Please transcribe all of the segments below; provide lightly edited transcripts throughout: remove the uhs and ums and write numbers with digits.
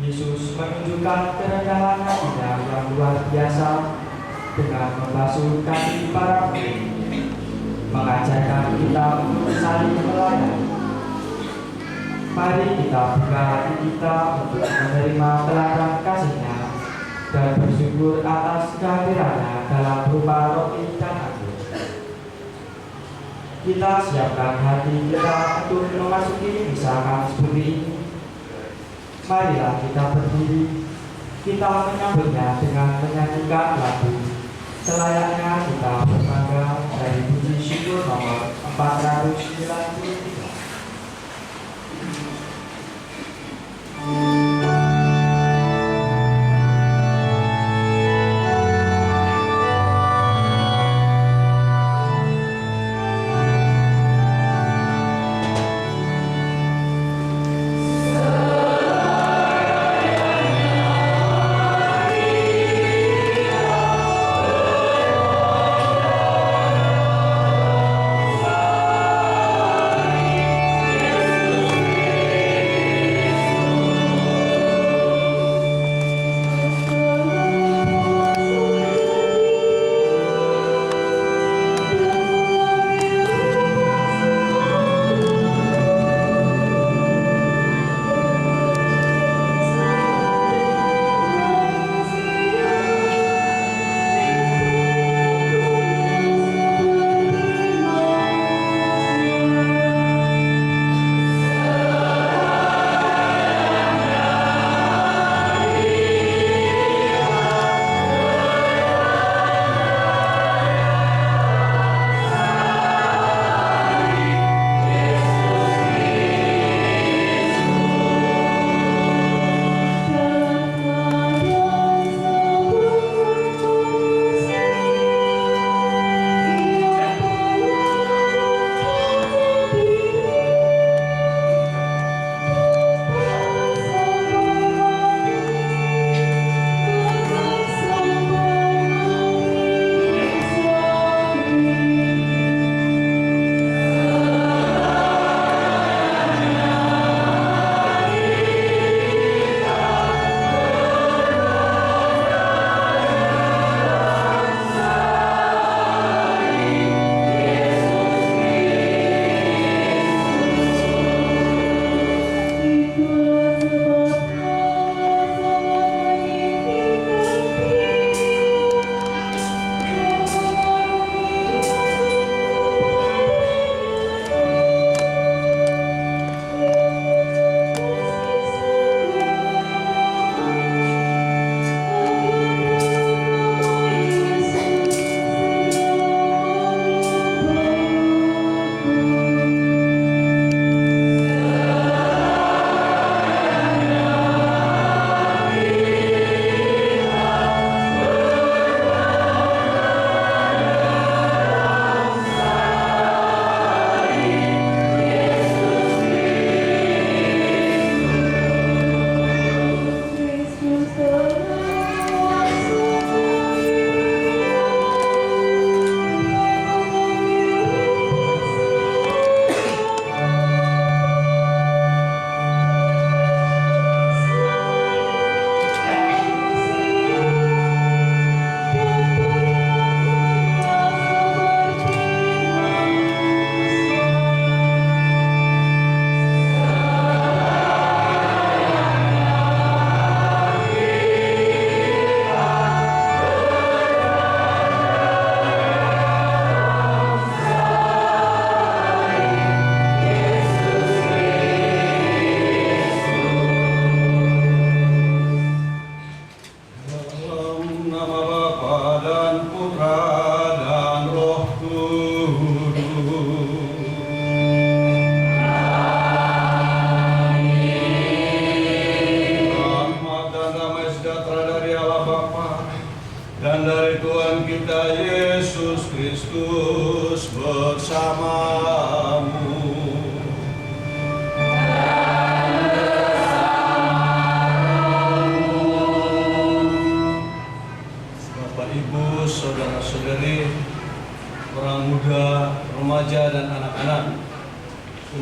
Yesus menunjukkan kerendahan hatinya yang luar biasa dengan membasuh kaki para murid, mengajarkan kita untuk saling melayani. Mari kita buka hati kita untuk menerima teladan kasih-Nya dan bersyukur atas kehadirannya dalam berupa roti dan anggur. Kita siapkan hati kita untuk memasuki misa Kamis Putih ini. Marilah kita berdiri, kita menyambutnya dengan menyanyikan lagu selayaknya kita berbangga dari puji syukur nomor 493.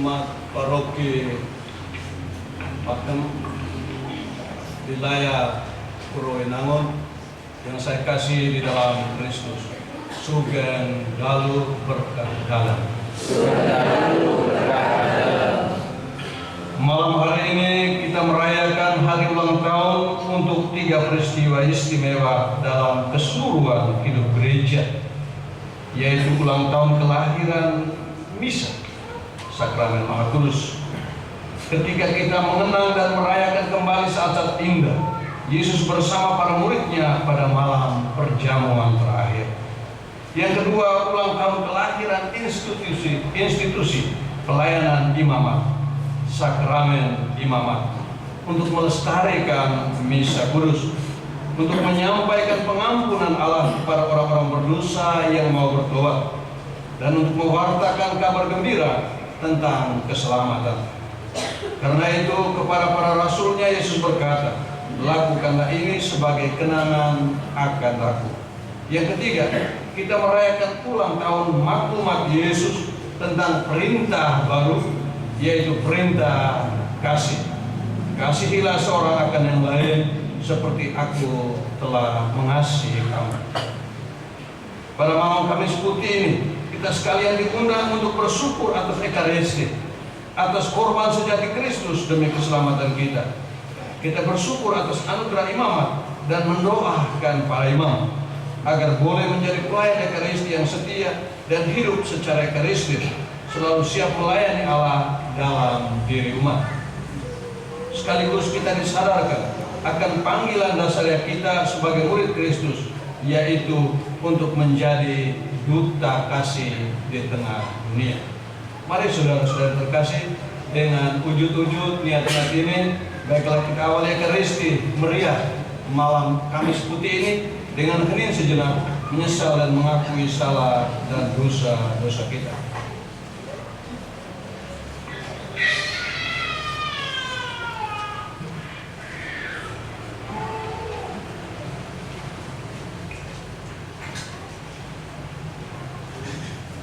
umat paroki Pakem wilayah Purwoinangun yang saya kasih di dalam Kristus. Sugeng dalu berkah dalam. Malam hari ini kita merayakan hari ulang tahun untuk 3 peristiwa istimewa dalam keseluruhan hidup gereja, yaitu ulang tahun kelahiran Misa Sakramen Maha Kudus. Ketika kita mengenang dan merayakan kembali saat-saat indah Yesus bersama para muridnya pada malam perjamuan terakhir. Yang kedua, ulang tahun kelahiran institusi pelayanan imamat, Sakramen Imamat, untuk melestarikan Misa Kudus, untuk menyampaikan pengampunan Allah kepada orang-orang berdosa yang mau bertobat, dan untuk mewartakan kabar gembira tentang keselamatan. Karena itu kepada para rasulnya Yesus berkata, lakukanlah ini sebagai kenangan akan aku. Yang ketiga, kita merayakan ulang tahun maklumat Yesus tentang perintah baru, yaitu perintah kasih. Kasihilah seorang akan yang lain seperti aku telah mengasihi kamu. Pada malam Kamis Putih ini, kita sekalian diundang untuk bersyukur atas Ekaristi, atas korban sejati Kristus demi keselamatan kita. Kita bersyukur atas anugerah imamat dan mendoakan para imam agar boleh menjadi pelayan Ekaristi yang setia dan hidup secara Ekaristis, selalu siap melayani Allah dalam diri umat. Sekaligus kita disadarkan akan panggilan dasar kita sebagai murid Kristus, yaitu untuk menjadi duta kasih di tengah dunia. Mari saudara-saudara terkasih, dengan wujud-wujud niat-niat ini, baiklah kita awali Ekaristi meriah malam Kamis Putih ini dengan hening sejenak, menyesal dan mengakui salah dan dosa-dosa kita.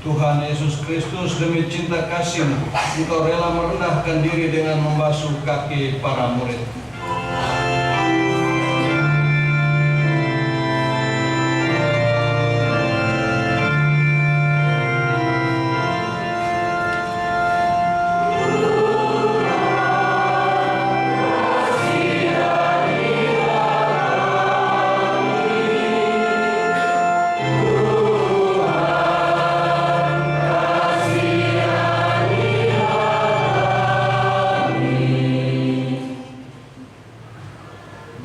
Tuhan Yesus Kristus, demi cinta kasih-Mu, Engkau rela merendahkan diri dengan membasuh kaki para murid.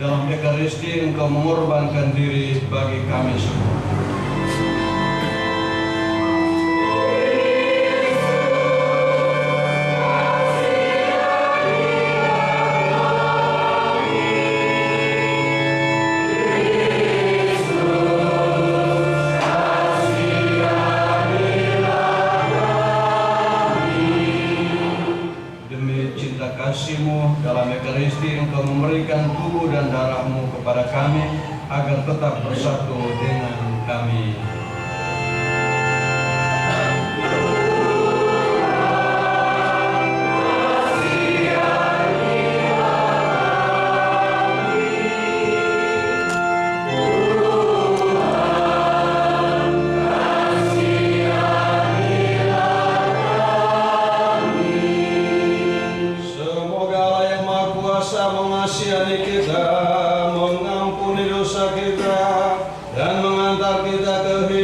Dalam Ekaristi Engkau mengorbankan diri bagi kami semua. Kasih-Mu dalam Ekaristi Engkau memberikan tubuh dan darah-Mu kepada kami agar tetap bersatu dengan kami. Mengasihani kita, mengampuni dosa kita, dan mengantar kita ke hidup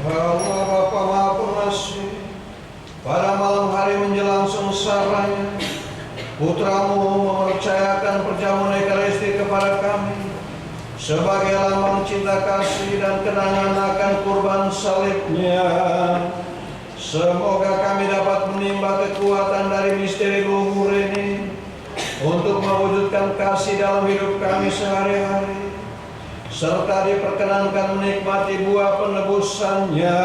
Allah Bapa Maha Pengasih, pada malam hari menjelang sengsaranya, Putramu mempercayakan perjamuan Ekaristi kepada kami sebagai lambang cinta kasih dan kenangan akan kurban salibnya. Semoga kami dapat menimba kekuatan dari misteri luhur ini untuk mewujudkan kasih dalam hidup kami sehari-hari, serta diperkenankan menikmati buah penebusannya.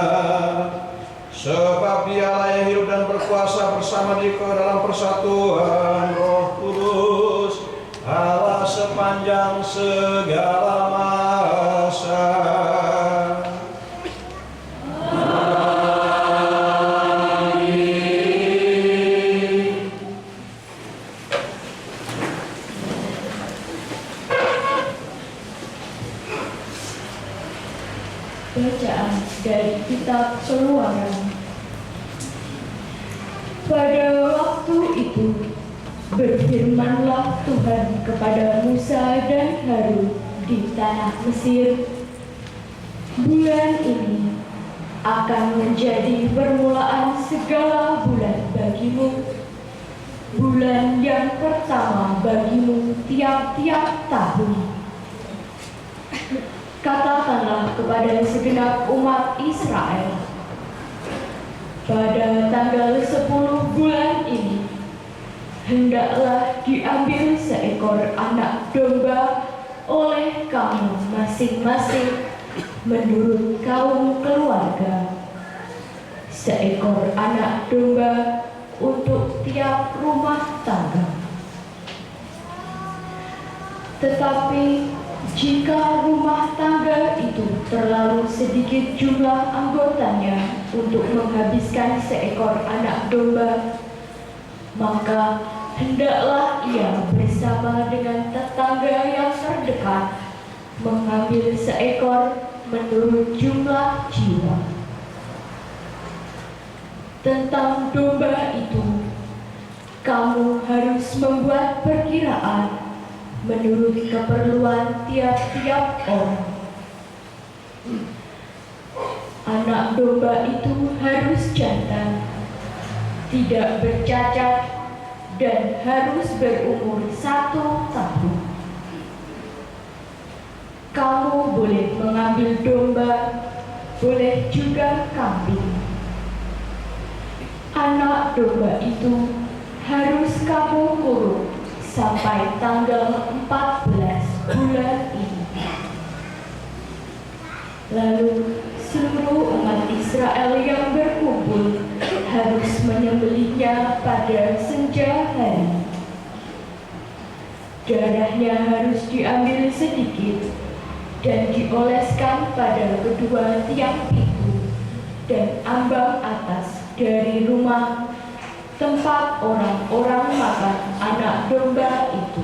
Sebab Dialah yang hidup dan berkuasa bersama Dikau dalam persatuan Roh Kudus, Allah sepanjang segala masa. Bacaan dari kitab Keluaran. Pada waktu itu berfirmanlah Tuhan kepada Musa dan Harun di tanah Mesir, bulan ini akan menjadi permulaan segala bulan bagimu, bulan yang pertama bagimu tiap-tiap tahun. Katakanlah kepada segenap umat Israel, pada tanggal 10 bulan ini, hendaklah diambil seekor anak domba oleh kamu masing-masing menurut kaum keluarga, seekor anak domba untuk tiap rumah tangga. Tetapi jika rumah tangga itu terlalu sedikit jumlah anggotanya untuk menghabiskan seekor anak domba, maka hendaklah ia bersama dengan tetangga yang terdekat mengambil seekor menurut jumlah jiwa. Tentang domba itu, kamu harus membuat perkiraan menurut keperluan tiap-tiap orang. Anak domba itu harus jantan, tidak bercacat, dan harus berumur 1 tahun. Kamu boleh mengambil domba, boleh juga kambing. Anak domba itu harus kamu kurung sampai tanggal 14 bulan ini. Lalu seluruh umat Israel yang berkumpul harus menyembelihnya pada senja hari. Darahnya harus diambil sedikit dan dioleskan pada kedua tiang pintu dan ambang atas dari rumah tempat orang-orang makan anak domba itu.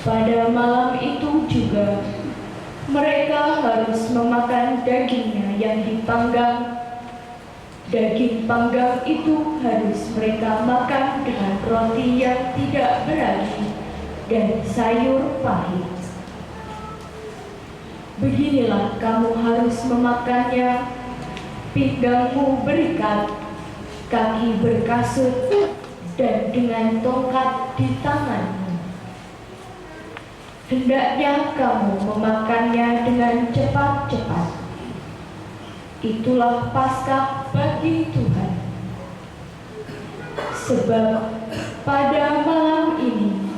Pada malam itu juga mereka harus memakan dagingnya yang dipanggang. Daging panggang itu harus mereka makan dengan roti yang tidak beragi dan sayur pahit. Beginilah kamu harus memakannya: pinggangmu berikat, kaki berkasut, dan dengan tongkat di tanganmu. Hendaknya kamu memakannya dengan cepat-cepat. Itulah Paskah bagi Tuhan. Sebab pada malam ini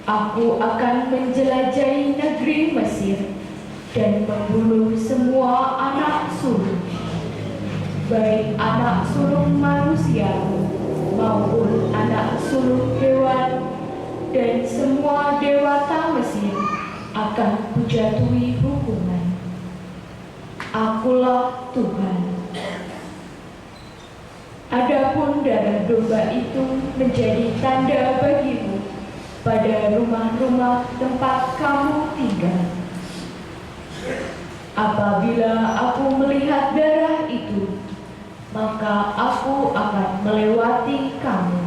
aku akan menjelajahi negeri Mesir dan membunuh semua anak sulung, baik anak sulung manusia maupun anak sulung hewan, dan semua dewata Mesir akan kujatuhi hukuman. Akulah Tuhan. Adapun darah domba itu menjadi tanda bagimu pada rumah-rumah tempat kamu tinggal. Apabila aku melihat darah itu, maka aku akan melewati kamu.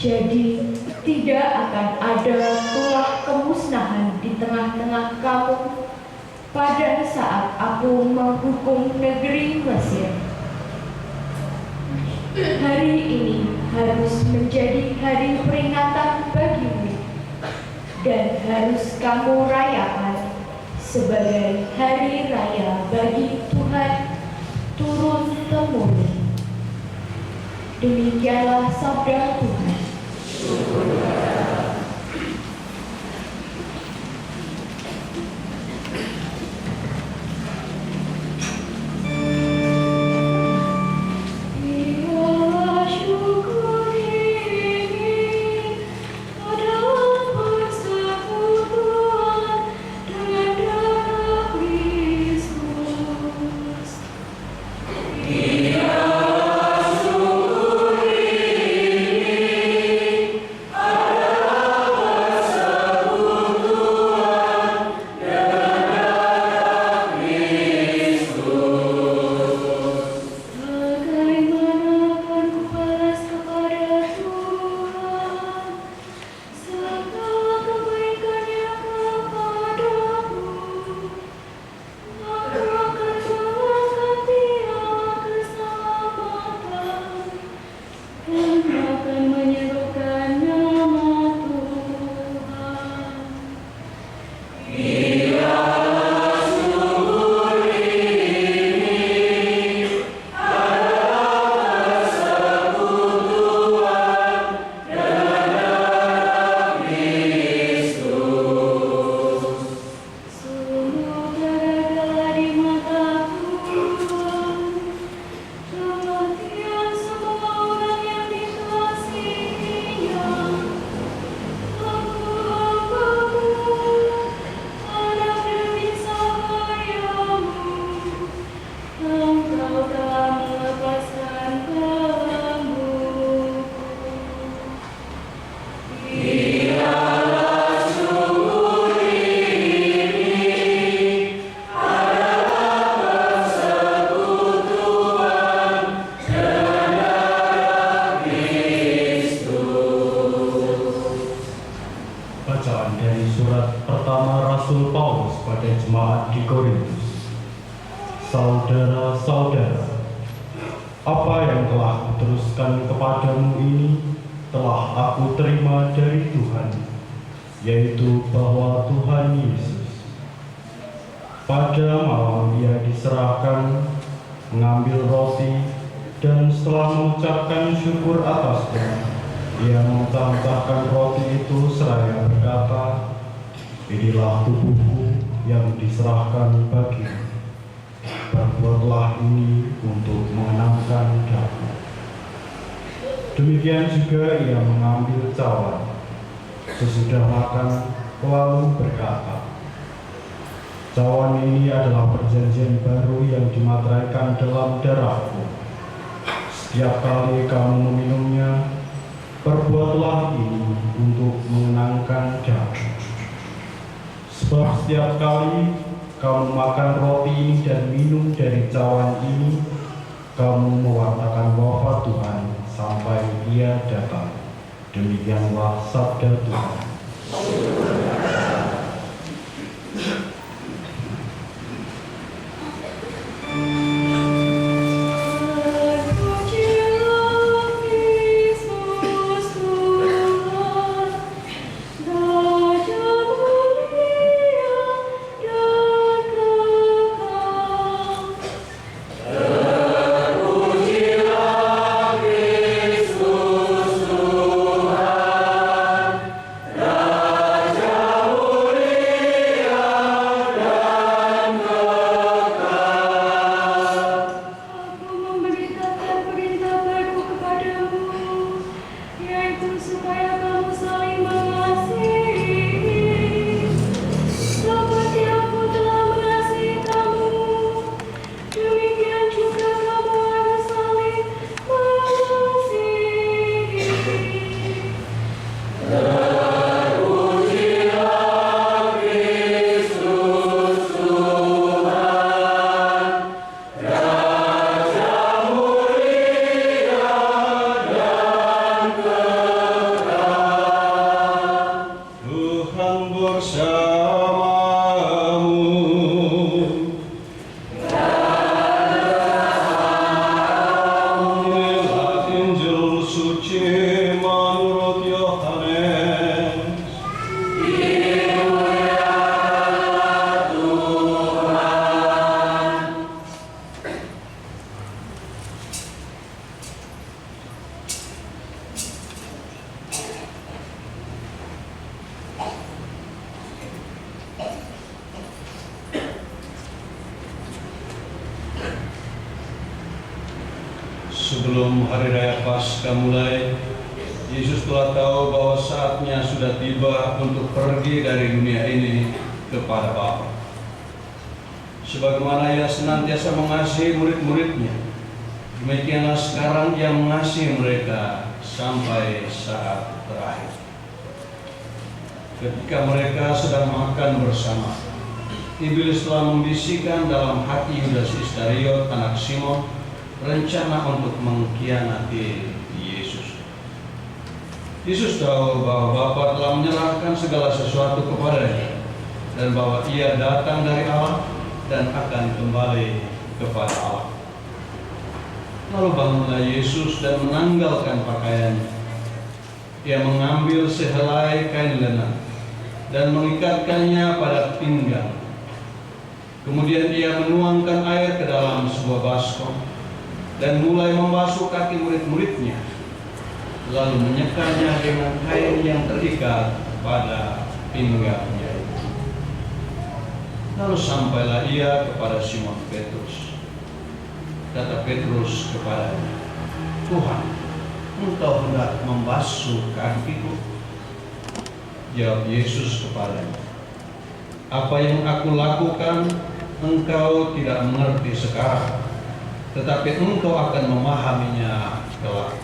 Jadi tidak akan ada tulah kemusnahan di tengah-tengah kamu pada saat aku menghukum negeri Mesir. Hari ini harus menjadi hari peringatan bagimu dan harus kamu rayakan sebagai hari raya bagi Tuhan turun-temurun. Demikianlah sabda Tuhan. Bacaan dari surat pertama Rasul Paulus pada jemaat di Korintus. Saudara-saudara, apa yang telah kuteruskan kepadamu ini telah aku terima dari Tuhan, yaitu bahwa Tuhan Yesus pada malam Ia diserahkan, mengambil roti, dan setelah mengucapkan syukur atasnya, Ia memecah-mecahkan roti itu seraya berkata, "Inilah tubuhku yang diserahkan bagimu. Perbuatlah ini untuk mengenangkan aku." Demikian juga Ia mengambil cawan sesudah makan, lalu berkata, "Cawan ini adalah perjanjian baru yang dimateraikan dalam darahku. Setiap kali kamu meminumnya, perbuatlah ini untuk mengenangkan aku. Sebab setiap kali kamu makan roti ini dan minum dari cawan ini, kamu mewartakan wafat Tuhan sampai Ia datang." Demikianlah sabda Tuhan. bersamamu. Sebelum hari raya Paskah mulai, Yesus telah tahu bahwa saatnya sudah tiba untuk pergi dari dunia ini kepada Bapa. Sebagaimana Ia senantiasa mengasihi murid-muridnya, demikianlah sekarang Ia mengasihi mereka sampai saat terakhir. Ketika mereka sedang makan bersama, Iblis telah membisikkan dalam hati Yudas Iskariot, anak Simon, rencana untuk mengkhianati Yesus. Yesus tahu bahwa Bapa telah menyerahkan segala sesuatu kepadanya dan bahwa Ia datang dari Allah dan akan kembali kepada Allah. Lalu bangunlah Yesus dan menanggalkan pakaiannya. Ia mengambil sehelai kain lenan dan mengikatkannya pada pinggang. Kemudian Ia menuangkan air ke dalam sebuah baskom dan mulai membasuh kaki murid-muridnya, lalu menyekanya dengan kain yang terikat pada pinggangnya. Lalu sampailah Ia kepada Simon Petrus. Kata Petrus kepadanya, "Tuhan, Engkau hendak membasuh kakiku?" Jawab Yesus kepadanya, "Apa yang Aku lakukan, engkau tidak mengerti sekarang, tetapi engkau akan memahaminya kelak."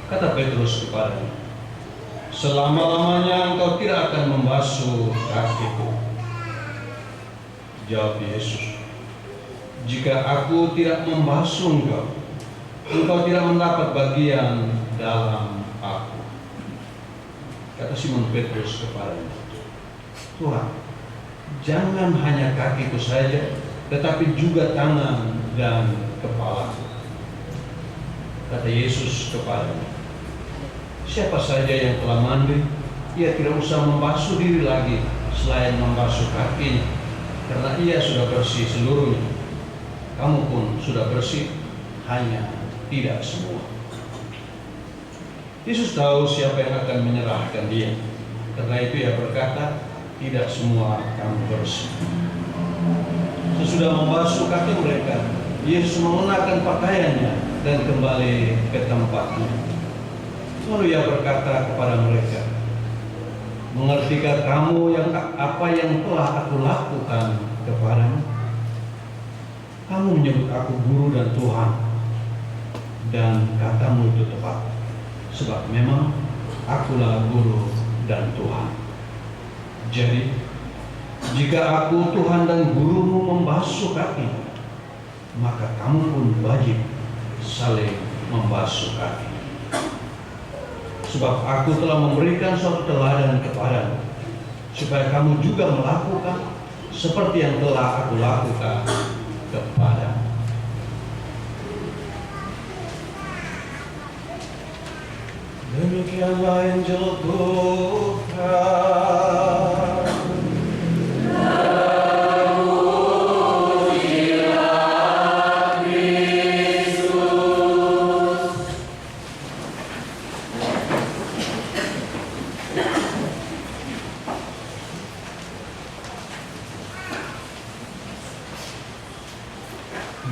Kata Petrus kepadanya, "Selama-lamanya engkau tidak akan membasuh kakiku." Jawab Yesus, "Jika Aku tidak membasuh engkau, engkau tidak mendapat bagian dalam Aku." Kata Simon Petrus kepadanya, "Tuhan, jangan hanya kakiku saja, tetapi juga tangan dan kepalaku." Kata Yesus kepadanya, "Siapa saja yang telah mandi, ia tidak usah membasuh diri lagi selain membasuh kakinya, karena ia sudah bersih seluruhnya. Kamu pun sudah bersih, hanya tidak semua." Yesus tahu siapa yang akan menyerahkan Dia. Karena itu Ia berkata, "Tidak semua kamu bersih." Sesudah membasuh kaki mereka, Yesus mengenakan pakaiannya dan kembali ke tempatnya. Lalu Ia berkata kepada mereka, "Mengertikah kamu apa yang telah Aku lakukan kepadamu? Kamu menyebut Aku Guru dan Tuhan, dan katamu itu tepat, sebab memang Akulah Guru dan Tuhan. Jadi, jika Aku Tuhan dan Gurumu membasuh kaki, maka kamu pun wajib saling membasuh kaki. Sebab Aku telah memberikan suatu teladan kepadamu, supaya kamu juga melakukan seperti yang telah Aku lakukan kepadamu." Demikianlah Injil Tuhan.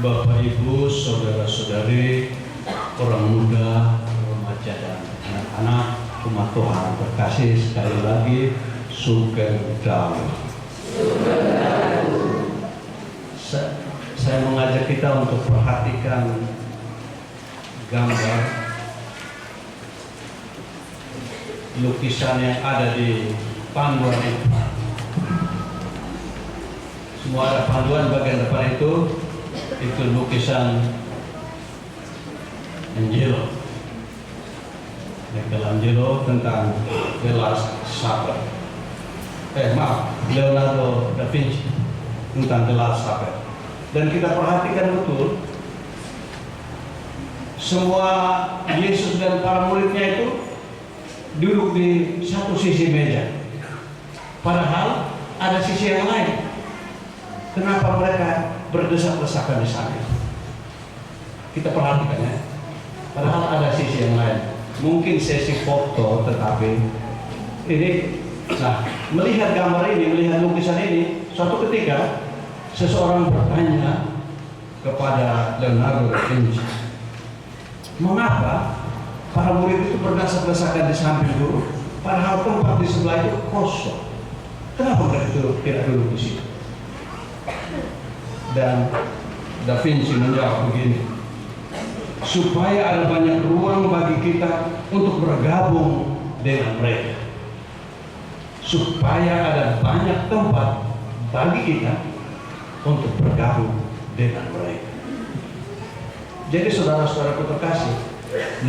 Bapak, Ibu, saudara-saudari, orang muda, remaja, dan anak-anak umat Tuhan terkasih, sekali lagi Sugeng Saya mengajak kita untuk perhatikan gambar lukisan yang ada di panduan itu. Semua ada panduan bagian depan itu lukisan Angelo, Michelangelo tentang The Last Supper. Leonardo da Vinci tentang The Last Supper. Dan kita perhatikan betul, semua Yesus dan para muridnya itu duduk di satu sisi meja. Padahal ada sisi yang lain. Kenapa mereka berdesak-desakan di sana? Kita perhatikan ya. Padahal ada sisi yang lain. Mungkin sesi foto, tetapi ini, melihat gambar ini, melihat lukisan ini, suatu ketika seseorang bertanya kepada Leonardo da Vinci, Mengapa para murid itu berdesak-desakan di samping guru, padahal tempat di sebelah itu kosong? Kenapa mereka itu tidak duduk di situ? Dan Da Vinci menjawab begini, supaya ada banyak ruang bagi kita untuk bergabung dengan mereka, supaya ada banyak tempat bagi kita untuk bergabung dengan mereka. Jadi saudara-saudaraku terkasih,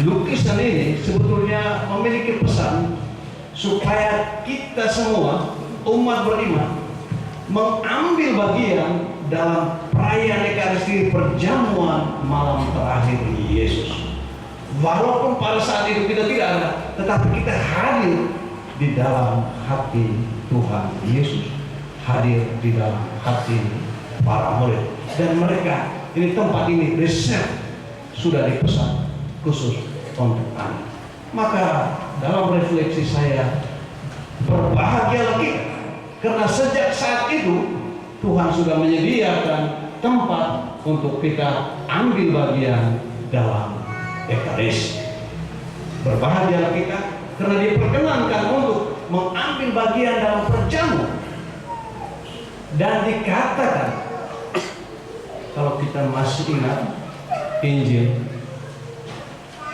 lukisan ini sebetulnya memiliki pesan supaya kita semua umat beriman mengambil bagian dalam perayaan Ekaristi, perjamuan malam terakhir Yesus. Walaupun pada saat itu kita tidak ada, tetapi kita hadir di dalam hati Tuhan Yesus, hadir di dalam hati para murid. Dan mereka, ini tempat ini reserve, sudah dipesan khusus untuk anak. Maka dalam refleksi saya, berbahagialah kita, karena sejak saat itu Tuhan sudah menyediakan tempat untuk kita ambil bagian dalam Ekaristi. Berbahagialah kita karena diperkenankan untuk mengambil bagian dalam perjamuan. Dan dikatakan, kalau kita masih ingat Injil,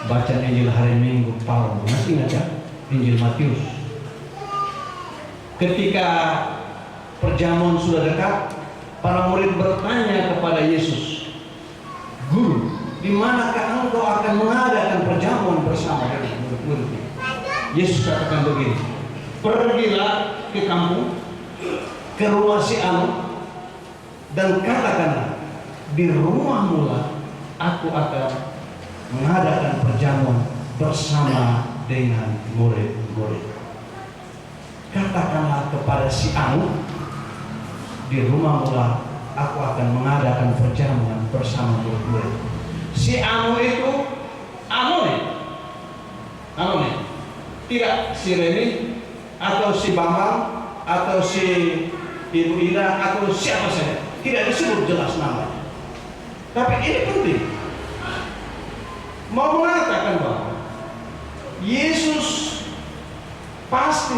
bacaan Injil hari Minggu Palma, masih ingat ya? Injil Matius. Ketika perjamuan sudah dekat, para murid bertanya kepada Yesus, Guru, di manakah engkau akan mengadakan perjamuan bersama dengan murid-murid? Yesus katakan begini, pergilah ke kampung, ke rumah si Anu, dan katakanlah, di rumahmu lah aku akan mengadakan perjamuan bersama dengan murid-murid. Katakanlah kepada si Anu, di rumahmu lah aku akan mengadakan perjamuan bersama murid-murid. Si Anu itu Anone, tidak si Reni atau si Bambang atau si Ibu Ida atau siapa saja, tidak disebut jelas namanya. Tapi ini penting, mau mengatakan bahwa Yesus pasti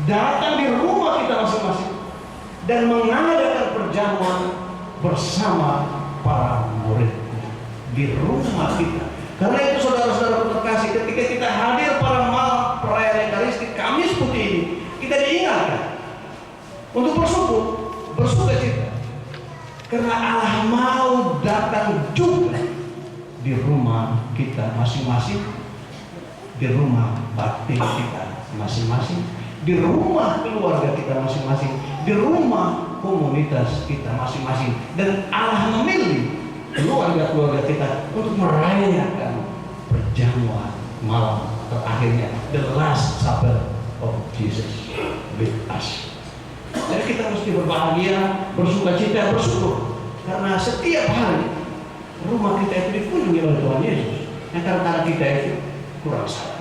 datang di rumah kita masing-masing dan mengadakan perjamuan bersama para murid di rumah kita. Karena itu saudara-saudara terkasih, ketika kita hadir pada malam perayaan Ekaristi Kamis Putih ini, kita diingatkan untuk bersuka cita. Karena Allah mau datang juga di rumah kita masing-masing, di rumah batin kita masing-masing, di rumah keluarga kita masing-masing, di rumah komunitas kita masing-masing. Dan Allah memilih keluarga-keluarga kita untuk merayakan perjamuan malam terakhirnya, the last supper of Jesus with us. Jadi kita mesti berbahagia, bersuka cita, bersyukur, karena setiap hari rumah kita itu dikunjungi oleh Tuhan Yesus. Yang kadang-kadang kita itu kurang sadar.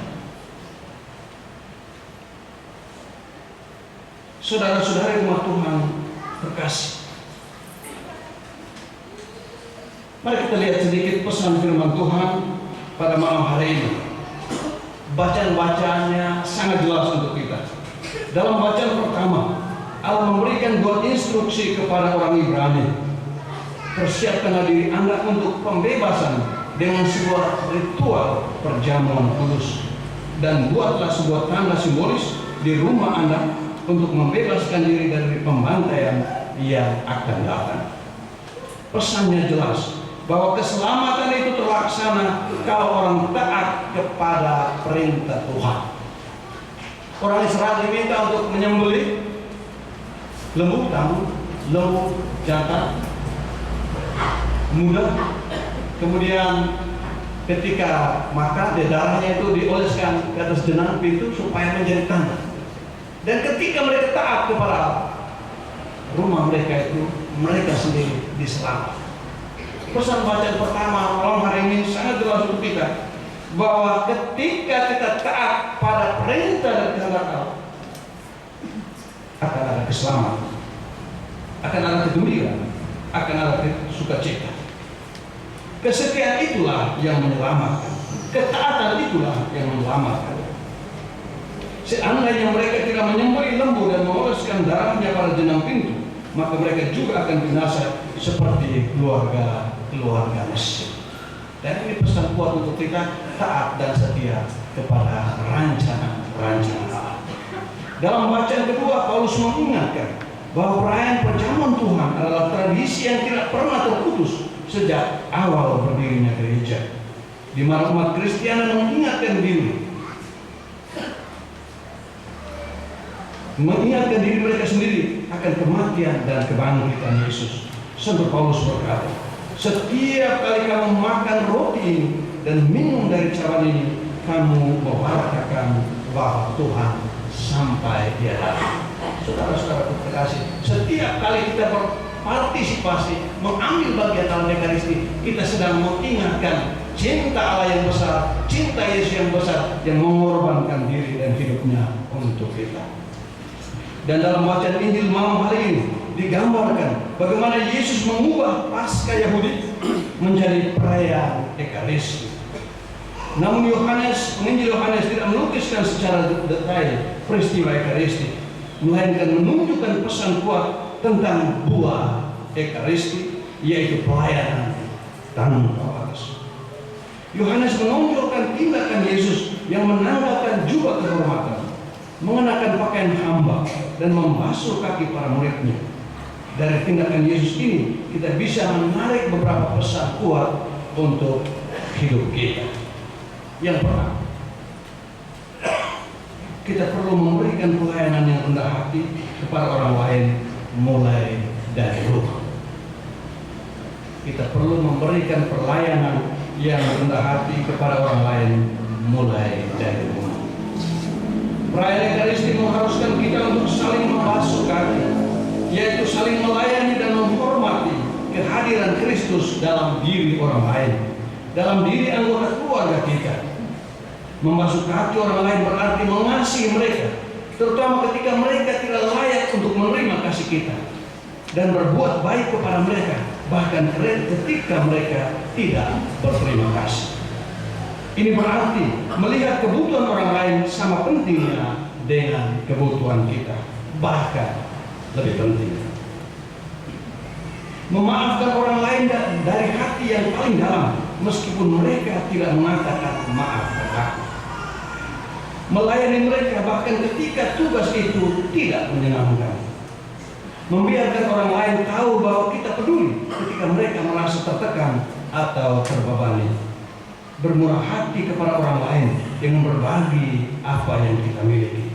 Saudara-saudara umat Tuhan terkasih, mari kita lihat sedikit pesan firman Tuhan pada malam hari ini. Bacaan-bacaannya sangat jelas untuk kita. Dalam bacaan pertama, Allah memberikan 2 instruksi kepada orang Ibrani. Persiapkanlah diri Anda untuk pembebasan dengan sebuah ritual perjamuan kudus, dan buatlah sebuah tanda simbolis di rumah Anda untuk membebaskan diri dari pembantaian yang akan datang. Pesannya jelas bahwa keselamatan itu terlaksana kalau orang taat kepada perintah Tuhan. Orang Israel diminta untuk menyembelih lembu tamu, lembu jantan muda. Kemudian ketika makan, darahnya itu dioleskan ke atas jenang pintu supaya menjadi tanda. Dan ketika mereka taat kepada Allah, rumah mereka itu mereka sendiri diselamatkan. Pesan bacaan pertama malam hari ini sangat jelas untuk kita, bahwa ketika kita taat pada perintah dan kehendak Allah, akan ada keselamatan, akan ada kegembiraan, akan ada sukacita. Kesetiaan itulah yang menyelamatkan. Ketaatan itulah yang menyelamatkan. Seandainya mereka tidak menyembelih lembu dan mengoleskan darahnya pada jenang pintu, maka mereka juga akan binasa seperti keluarga Mesir. Dan ini pesan kuat untuk kita taat dan setia kepada rancangan Allah. Dalam bacaan kedua, Paulus mengingatkan bahwa perayaan perjamuan Tuhan adalah tradisi yang tidak pernah terputus sejak awal berdirinya gereja, di mana umat Kristiani mengingatkan diri mereka sendiri akan kematian dan kebangkitan Yesus. Sampai Paulus berkata, setiap kali kamu makan roti ini dan minum dari cawan ini, kamu mewartakan bahwa Tuhan sampai dia datang. Saudara-saudara terkasih, setiap kali kita berpartisipasi mengambil bagian dalam Ekaristi, kita sedang mengingatkan cinta Allah yang besar, cinta Yesus yang besar, yang mengorbankan diri dan hidupnya untuk kita. Dan dalam bacaan Injil malam hari ini digambarkan bagaimana Yesus mengubah Paskah Yahudi menjadi perayaan Ekaristi. Namun Penginjil Yohanes tidak melukiskan secara detail peristiwa Ekaristi, melainkan menunjukkan pesan kuat tentang buah Ekaristi, yaitu pelayanan tanpa batas. Yohanes menonjolkan tindakan Yesus yang menanggalkan jubah kehormatan, mengenakan pakaian hamba, dan membasuh kaki para muridnya. Dari tindakan Yesus ini, kita bisa menarik beberapa pesan kuat untuk hidup kita. Yang pertama, kita perlu memberikan pelayanan yang rendah hati kepada orang lain mulai dari rumah. Kita perlu memberikan pelayanan yang rendah hati kepada orang lain mulai dari rumah. Perayaan Ekaristi mengharuskan kita untuk saling membasuh kaki, yaitu saling melayani dan menghormati kehadiran Kristus dalam diri orang lain, dalam diri anggota keluarga kita. Membasuh kaki orang lain berarti mengasihi mereka, terutama ketika mereka tidak layak untuk menerima kasih kita, dan berbuat baik kepada mereka, bahkan ketika mereka tidak berterima kasih. Ini berarti melihat kebutuhan orang lain sama pentingnya dengan kebutuhan kita, bahkan lebih penting. Memaafkan orang lain dari hati yang paling dalam, meskipun mereka tidak mengatakan maaf ke aku. Melayani mereka bahkan ketika tugas itu tidak menyenangkan. Membiarkan orang lain tahu bahwa kita peduli ketika mereka merasa tertekan atau terbebani. Bermurah hati kepada orang lain dengan berbagi apa yang kita miliki.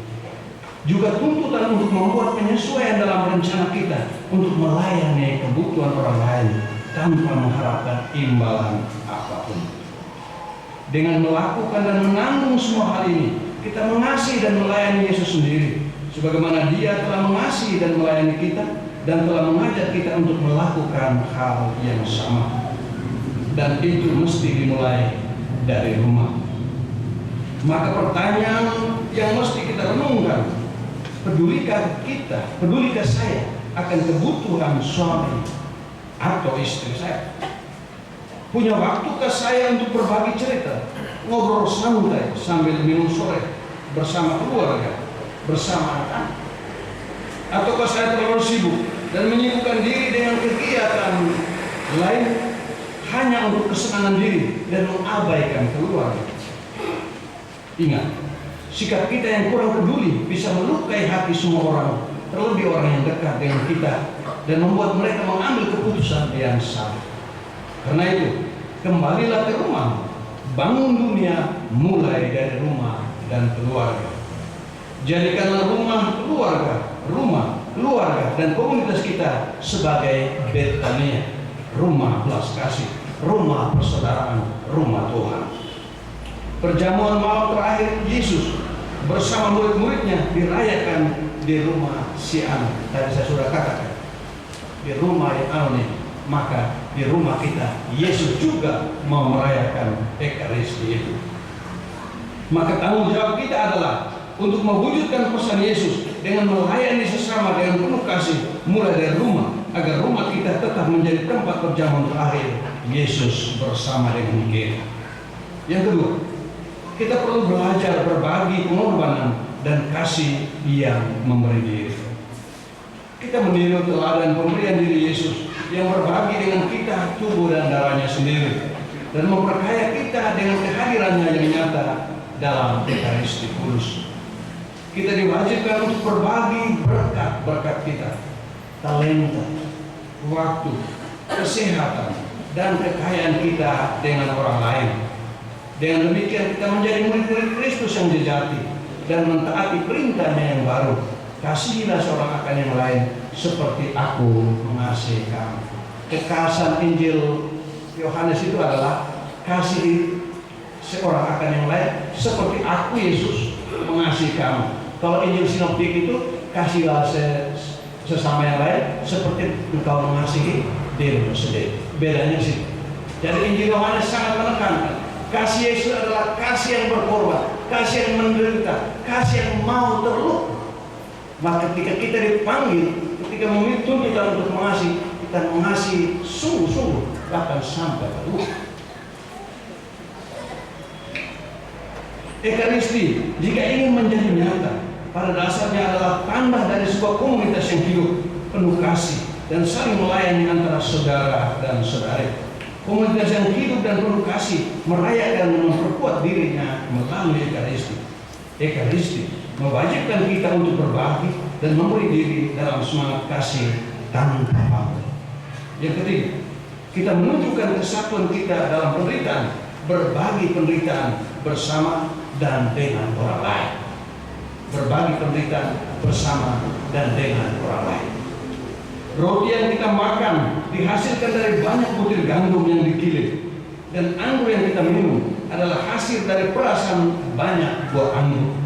Juga tuntutan untuk membuat penyesuaian dalam rencana kita untuk melayani kebutuhan orang lain tanpa mengharapkan imbalan apapun. Dengan melakukan dan menanggung semua hal ini, kita mengasihi dan melayani Yesus sendiri, sebagaimana Dia telah mengasihi dan melayani kita dan telah mengajak kita untuk melakukan hal yang sama. Dan itu mesti dimulai dari rumah. Maka pertanyaan yang mesti kita renungkan, pedulikah saya akan kebutuhan suami atau istri saya? Punya waktukah saya untuk berbagi cerita, ngobrol santai sambil minum sore bersama keluarga, bersama anak? Ataukah saya terlalu sibuk dan menyibukkan diri dengan kegiatan lain hanya untuk kesenangan diri dan mengabaikan keluarga? Ingat, sikap kita yang kurang peduli bisa melukai hati semua orang, terlebih orang yang dekat dengan kita, dan membuat mereka mengambil keputusan yang salah. Karena itu, kembalilah ke rumah. Bangun dunia mulai dari rumah dan keluarga. Jadikanlah rumah, keluarga, dan komunitas kita sebagai Betania, rumah belas kasih, rumah persaudaraan, rumah Tuhan. Perjamuan malam terakhir Yesus bersama murid-muridnya dirayakan di rumah si Anu. Tadi saya sudah katakan, di rumah yang Anu, maka di rumah kita Yesus juga mau merayakan Ekaristi itu. Maka tanggung jawab kita adalah untuk mewujudkan pesan Yesus dengan melayani sesama dengan penuh kasih mulai dari rumah, agar rumah kita tetap menjadi tempat perjamuan terakhir Yesus bersama dengan kita. Yang kedua, Kita perlu belajar berbagi pengorbanan dan kasih yang memberi diri. Kita meniru teladan pemberian diri Yesus yang berbagi dengan kita tubuh dan darahnya sendiri dan memperkaya kita dengan kehadirannya yang nyata dalam Ekaristi Kudus. Kita diwajibkan untuk berbagi berkat-berkat kita, talenta, waktu, kesehatan, dan kekayaan kita dengan orang lain. Dengan demikian kita menjadi murid-murid Kristus yang sejati dan mentaati perintahnya yang baru. Kasihilah seorang akan yang lain seperti aku mengasihi kamu. Kekhasan Injil Yohanes itu adalah kasih seorang akan yang lain seperti aku Yesus mengasihi kamu. Kalau Injil Sinoptik itu kasihlah sesama yang lain seperti engkau mengasihi dirimu sendiri. Bedanya di situ. Jadi Injil Yohanes sangat menekankan kasih Yesus adalah kasih yang berkorban, kasih yang menderita, kasih yang mau terluka. Maka ketika kita dipanggil, ketika menuntut kita untuk mengasihi, kita mengasihi sungguh-sungguh bahkan sampai luka. Ekaristi jika ingin menjadi nyata, pada dasarnya adalah tanda dari sebuah komunitas yang hidup penuh kasih dan saling melayani antara saudara dan saudari. Komunitas yang hidup dan penuh kasih merayakan dan memperkuat dirinya melalui Ekaristi. Ekaristi mewajibkan kita untuk berbagi dan memberi diri dalam semangat kasih tanpa pamrih. Yang ketiga, kita menunjukkan kesatuan kita dalam penderitaan, berbagi penderitaan bersama dan dengan orang lain. Berbagi penderitaan bersama dan dengan orang lain. Roti yang kita makan dihasilkan dari banyak butir gandum yang digiling, dan anggur yang kita minum adalah hasil dari perasan banyak buah anggur.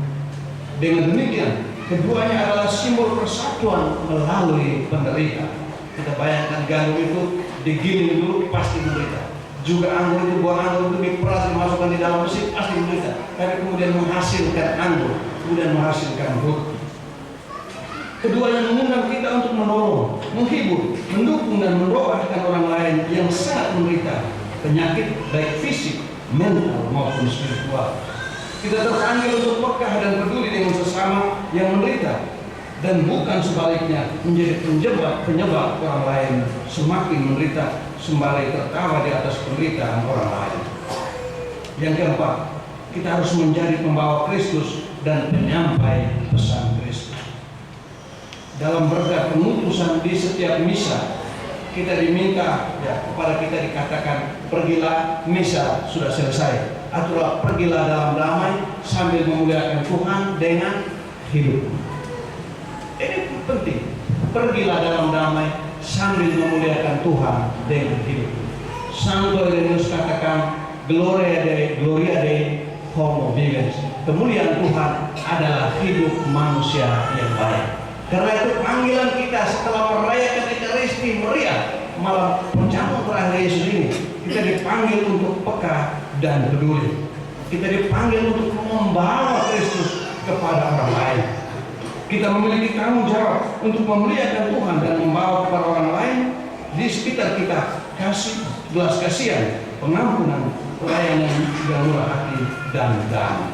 Dengan demikian, keduanya adalah simbol persatuan melalui penderitaan. Kita bayangkan gandum itu digiling dulu pasti menderita. Juga anggur itu, buah anggur itu diperas, dimasukkan di dalam mesin pasti menderita. Tapi kemudian menghasilkan anggur, kemudian menghasilkan roti. Keduanya mengundang kita untuk menolong, menghibur, mendukung dan mendoakan orang lain yang sangat menderita penyakit baik fisik, mental maupun spiritual. Kita terpanggil untuk peka dan peduli dengan sesama yang menderita dan bukan sebaliknya menjadi penyebab orang lain semakin menderita sembari tertawa di atas penderitaan orang lain. Yang keempat, kita harus menjadi pembawa Kristus dan penyampai pesan Kristus. Dalam berkat pengutusan di setiap misa, kita diminta kepada kita dikatakan, pergilah, misa sudah selesai. Atulah pergilah dalam damai sambil memuliakan Tuhan dengan hidup. Ini penting. Pergilah dalam damai sambil memuliakan Tuhan dengan hidup. Santo Irenus katakan, Gloria Dei Homo Vigens. Kemuliaan Tuhan adalah hidup manusia yang baik. Karena itu panggilan kita setelah merayakan Ekaristi meriah malam penjamuan terakhir Yesus ini, kita dipanggil untuk peka dan peduli. Kita dipanggil untuk membawa Kristus kepada orang lain. Kita memiliki tanggung jawab untuk memuliakan Tuhan dan membawa kepada orang lain di sekitar kita kasih, belas kasihan, pengampunan, pelayanan yang murah hati dan damai.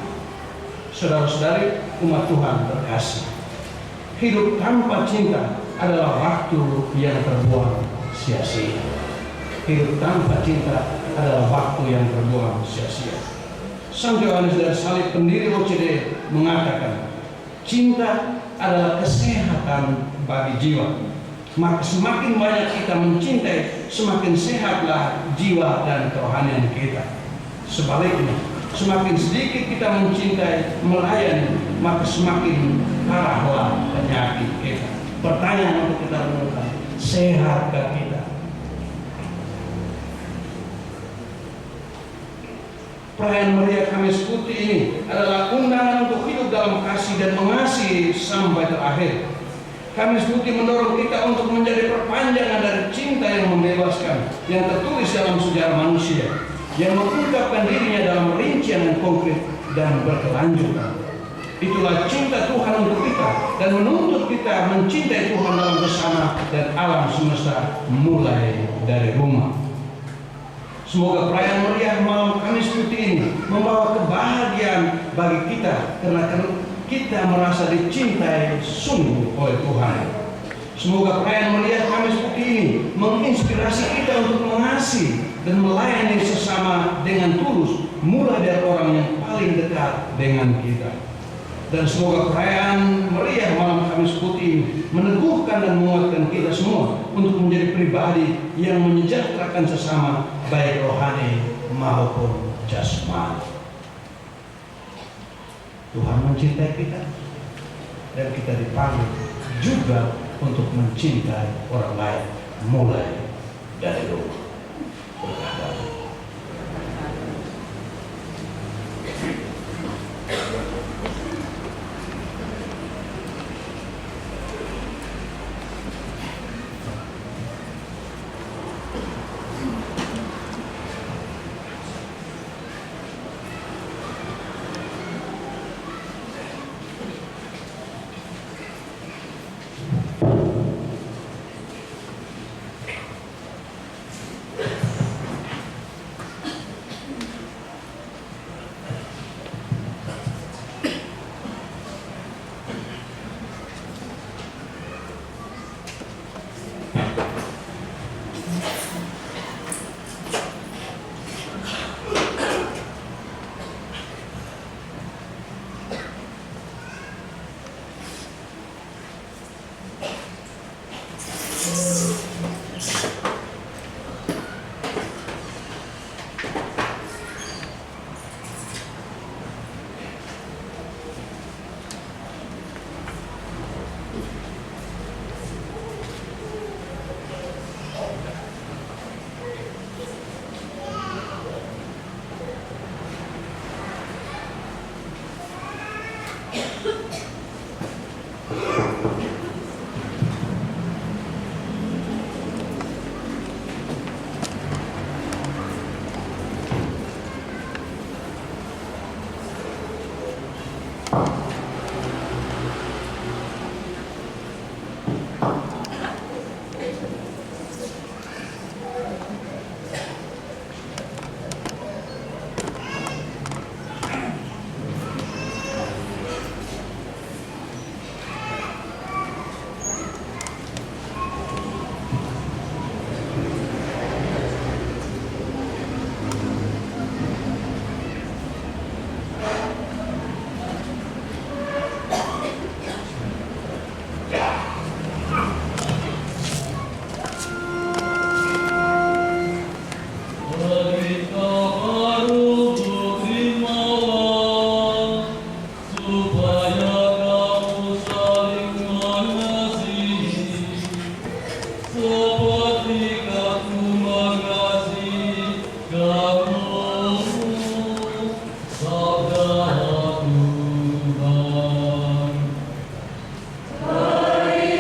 Saudara-saudari umat Tuhan terkasih, hidup tanpa cinta adalah waktu yang terbuang sia-sia. Hidup tanpa cinta adalah waktu yang terbuang sia-sia. Santo Yohanes dari Salib, pendiri OCD, mengatakan, cinta adalah kesehatan bagi jiwa. Maka semakin banyak kita mencintai, semakin sehatlah jiwa dan kerohanian kita. Sebaliknya, semakin sedikit kita mencintai, melayani, maka semakin parahlah penyakit kita. Pertanyaan untuk kita renungkan, sehatkah kita? Perayaan Maria Kamis Putih ini adalah undangan untuk hidup dalam kasih dan mengasihi sampai terakhir. Kamis Putih mendorong kita untuk menjadi perpanjangan dari cinta yang membebaskan, yang tertulis dalam sejarah manusia, yang mengungkapkan dirinya dalam rincian yang konkret dan berkelanjutan. Itulah cinta Tuhan untuk kita dan menuntut kita mencintai Tuhan dalam bersama dan alam semesta mulai dari rumah. Semoga perayaan meriah malam Kamis Putih ini membawa kebahagiaan bagi kita karena kita merasa dicintai sungguh oleh Tuhan. Semoga perayaan meriah Kamis Putih ini menginspirasi kita untuk mengasihi dan melayani sesama dengan tulus, mulai dari orang yang paling dekat dengan kita. Dan semoga perayaan meriah malam Kamis Putih ini meneguhkan dan menguatkan kita semua untuk menjadi pribadi yang menyejahterakan sesama, baik rohani maupun jasmani. Tuhan mencintai kita dan kita dipanggil juga untuk mencintai orang lain mulai dari rumah. Berkata. Mari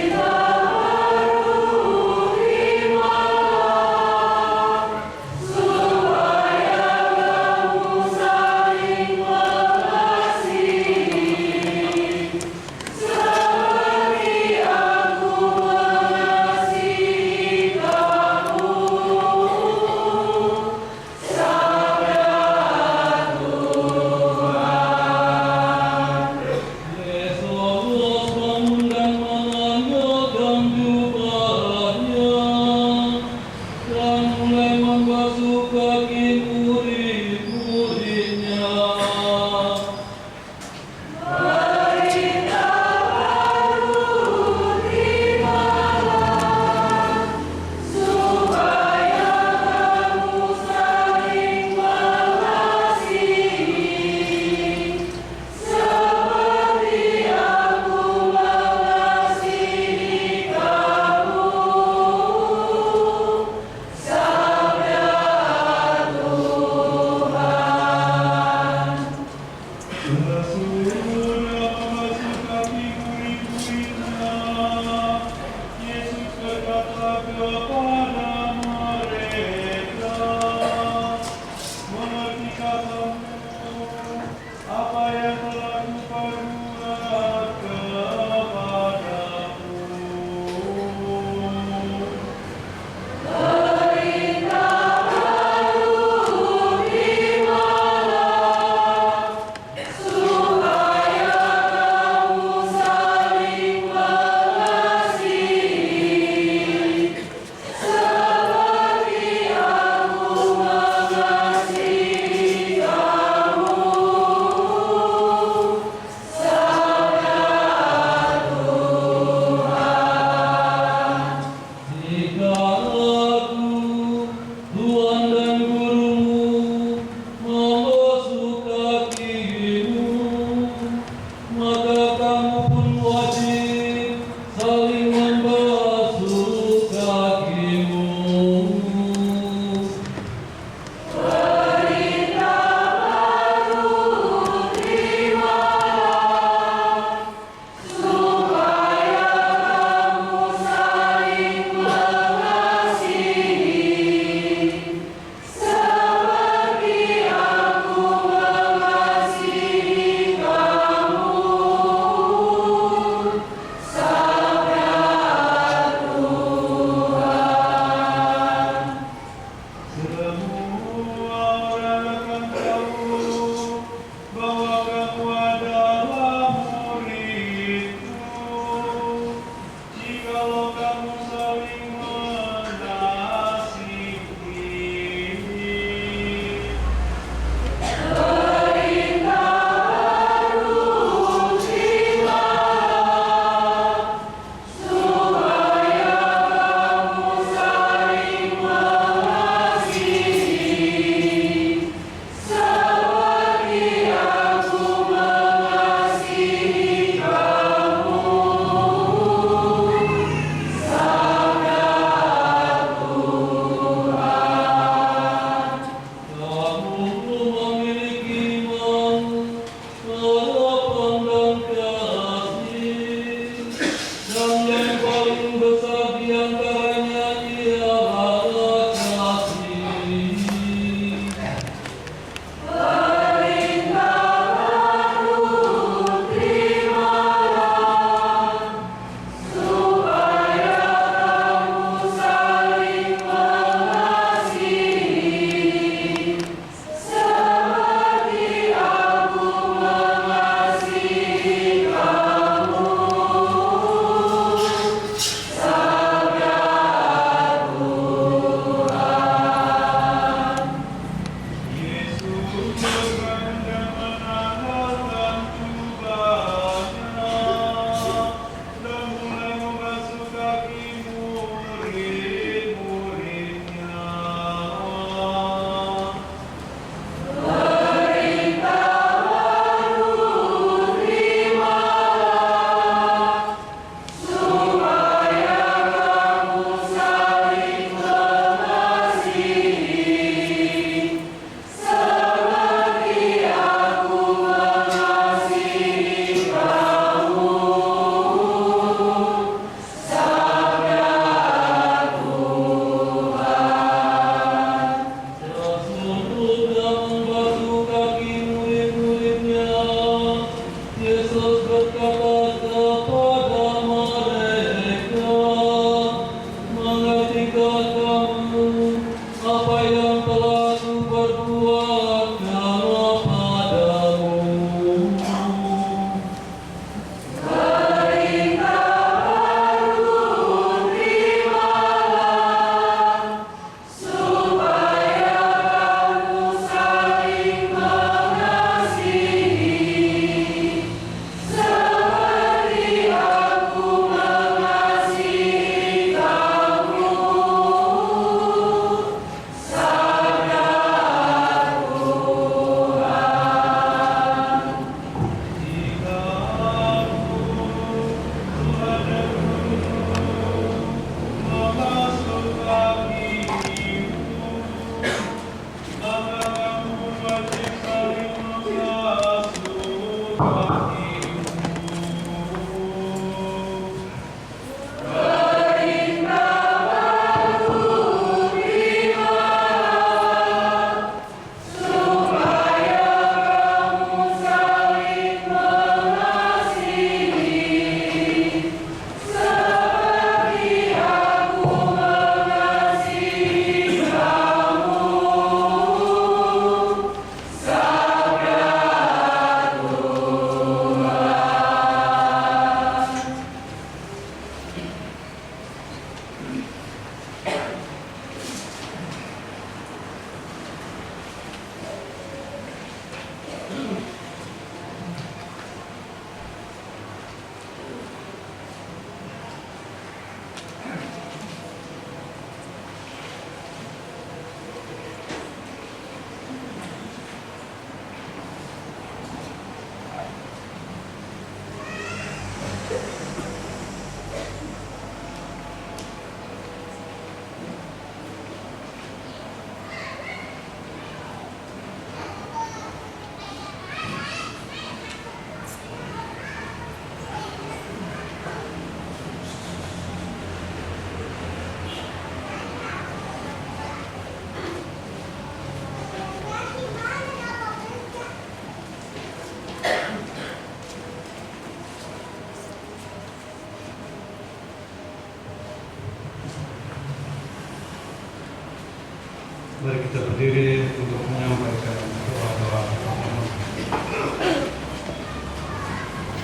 Mari kita berdiri untuk menyampaikan doa-doa.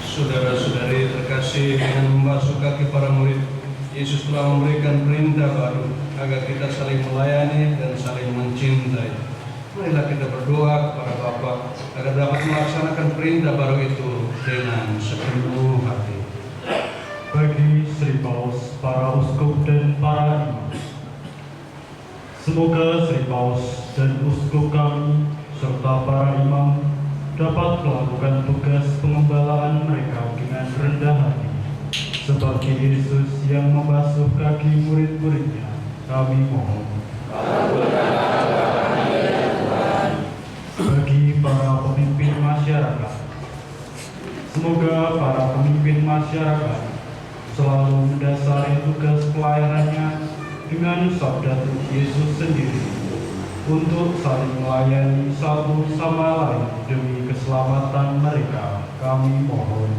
Saudara-saudari terkasih, dengan membasuh kaki para murid, Yesus telah memberikan perintah baru agar kita saling melayani dan saling mencintai. Marilah kita berdoa kepada Bapa agar dapat melaksanakan perintah baru itu dengan sepenuh hati. Bagi Sri Paus, para uskup dan para imam, semoga Sri Paus dan uskup kami serta para imam dapat melakukan tugas pengembalaan mereka dengan rendah hati, seperti Yesus yang membasuh kaki murid-muridnya. Kami mohon. Bagi para pemimpin masyarakat, semoga para pemimpin masyarakat selalu mendasari tugas pelayanannya dengan sabda Yesus sendiri untuk saling melayani satu sama lain demi keselamatan mereka. Kami mohon.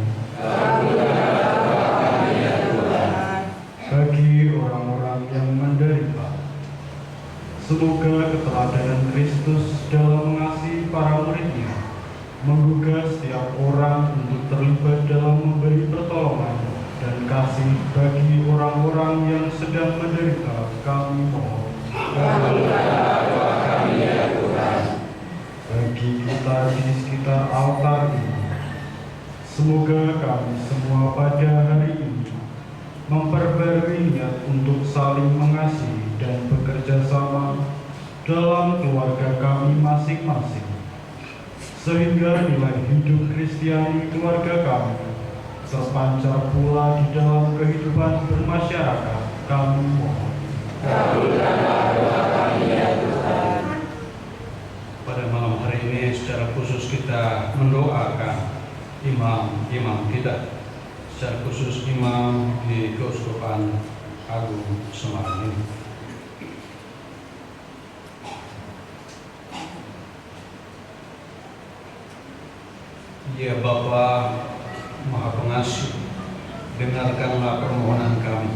Bagi orang-orang yang menderita, semoga keteladanan Kristus dalam mengasihi para muridnya menggugah setiap orang untuk terlibat dalam memberi pertolongan dan kasih bagi orang-orang yang sedang menderita. Kami mohon. Bagi kita di sekitar altar ini, semoga kami semua pada hari ini memperbarui niat untuk saling mengasihi dan bekerja sama dalam keluarga kami masing-masing, sehingga nilai hidup Kristiani keluarga kami terpancar pula di dalam kehidupan bermasyarakat. Kami mohon. Pada malam hari ini secara khusus kita mendoakan imam-imam kita, secara khusus imam di Keuskupan Agung Semarang ini. Ya Bapa Maha Pengasih, dengarkanlah permohonan kami.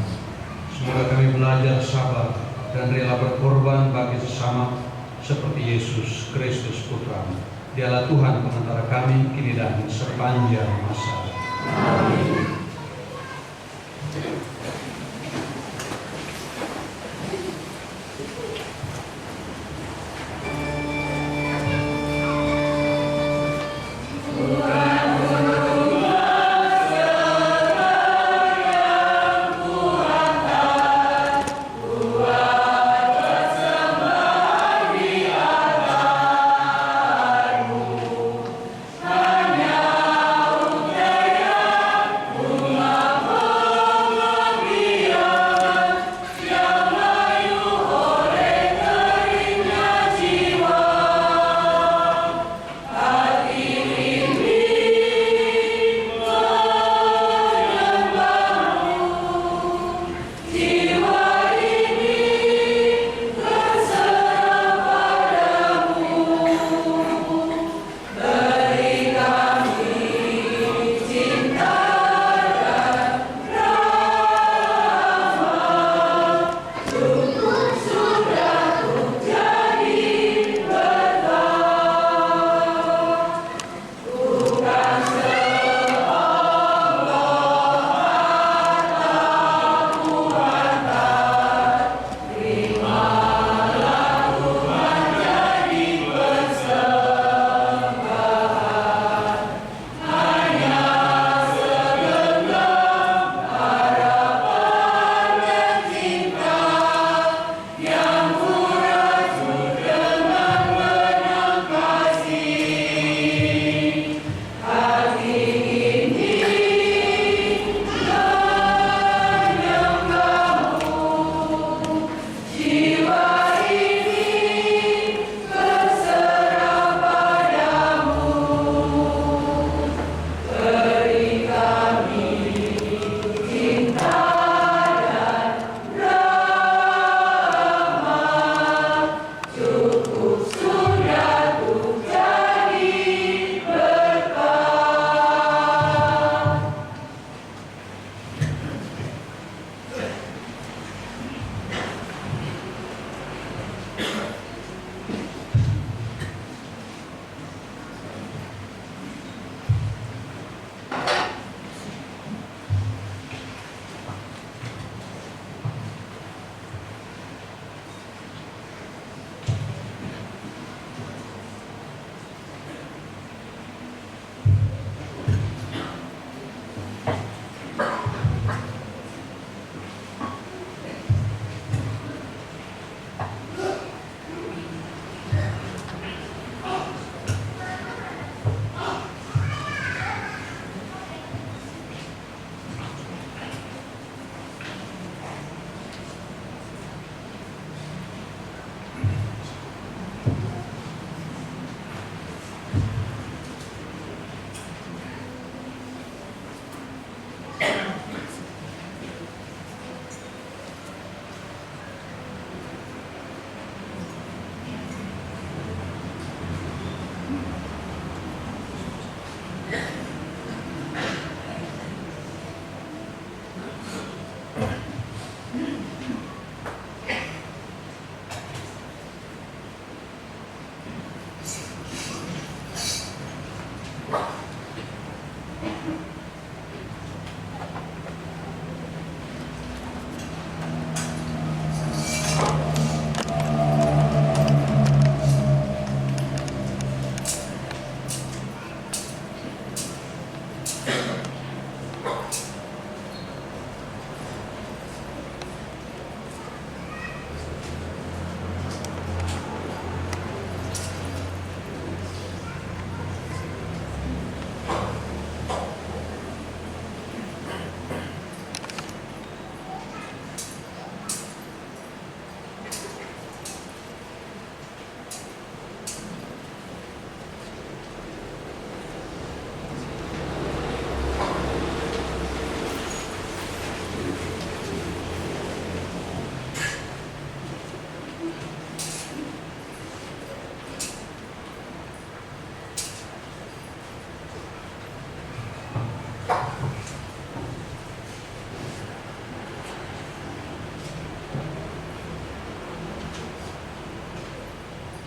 Semoga kami belajar sabar dan rela berkorban bagi sesama seperti Yesus Kristus Putra-Mu. Dialah Tuhan pengantara kami kini dan sepanjang masa. Amin.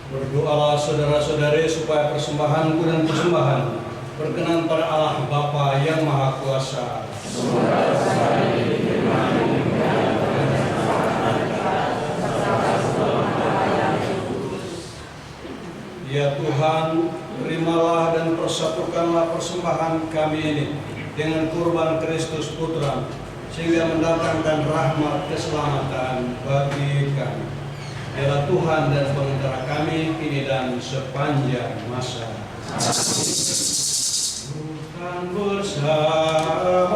Berdoalah saudara-saudari supaya persembahanku dan persembahan berkenan pada Allah Bapa yang Maha Kuasa. Ya Tuhan, terimalah dan persatukanlah persembahan kami ini dengan kurban Kristus Putra, sehingga mendatangkan rahmat keselamatan bagi kami. Dialah Tuhan dan pengantara kami kini dan sepanjang masa. Tuhan bersamamu.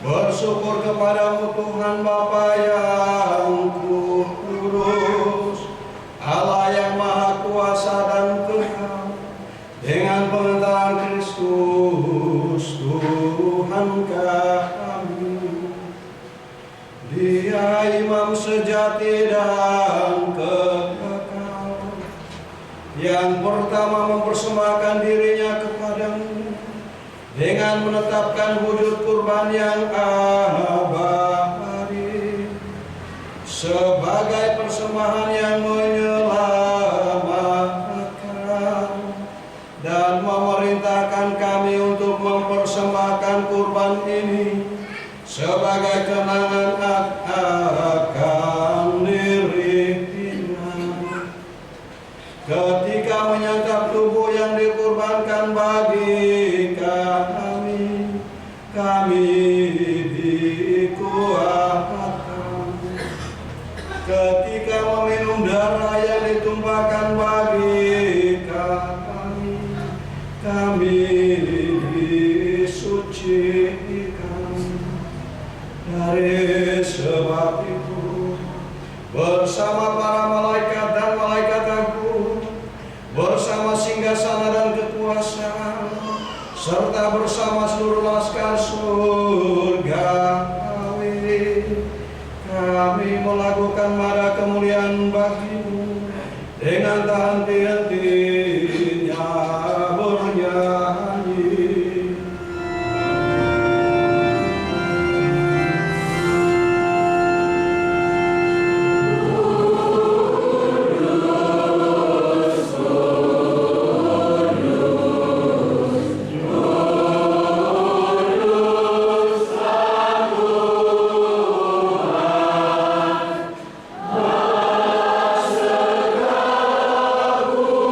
Bersyukur kepadamu Tuhan Bapa yang kudus, Allah yang Maha Kuasa dan Kekal, dengan pengantaran Kristus Tuhan kami. Dia imam sejati dan kekal, yang pertama mempersembahkan dirinya kepadamu dengan menetapkan wujud kurban yang abadi sebagai persembahan yang menyelamatkan, dan memerintahkan kami untuk mempersembahkan kurban ini sebagai kenangan akan dirinya. Ketika menyantap tubuh yang dikurbankan bagi kami dikuatkan. Ketika meminum darah yang ditumpahkan bagi kami disucikan. Dari sebab itu, bersama para malaikat dan malaikat agung, bersama singgasana dan kekuasaan, serta bersama seluruh laskar surgawi, kami melakukan mara kemuliaan bagimu dengan tak henti-hentinya bernyanyi.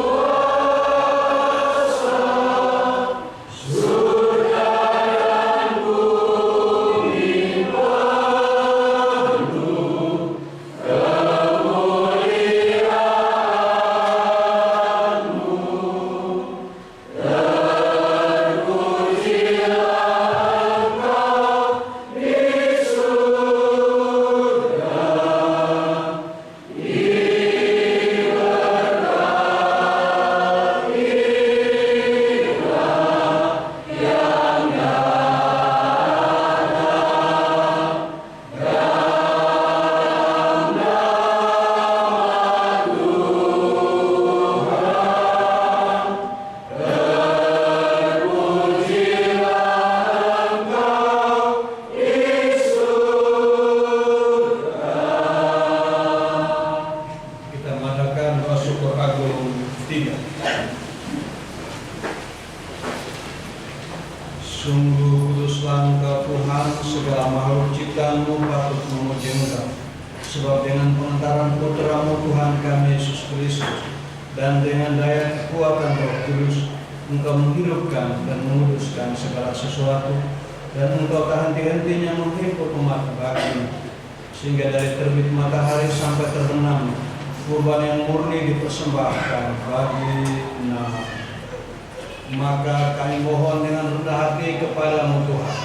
Segala Sungguh kuduslah Engkau Tuhan, segala makhluk ciptaan-Mu patut memuji Engkau. Sebab dengan pengantaran Putra-Mu Tuhan kami Yesus Kristus dan dengan daya kekuatan Roh Kudus, Engkau menghidupkan dan menguduskan segala sesuatu, dan Engkau tak henti-hentinya menghimpun umat bagi, sehingga dari terbit matahari sampai terbenam, kurban yang murni dipersembahkan bagi nama. Maka kami mohon dengan rendah hati kepada-Mu Tuhan,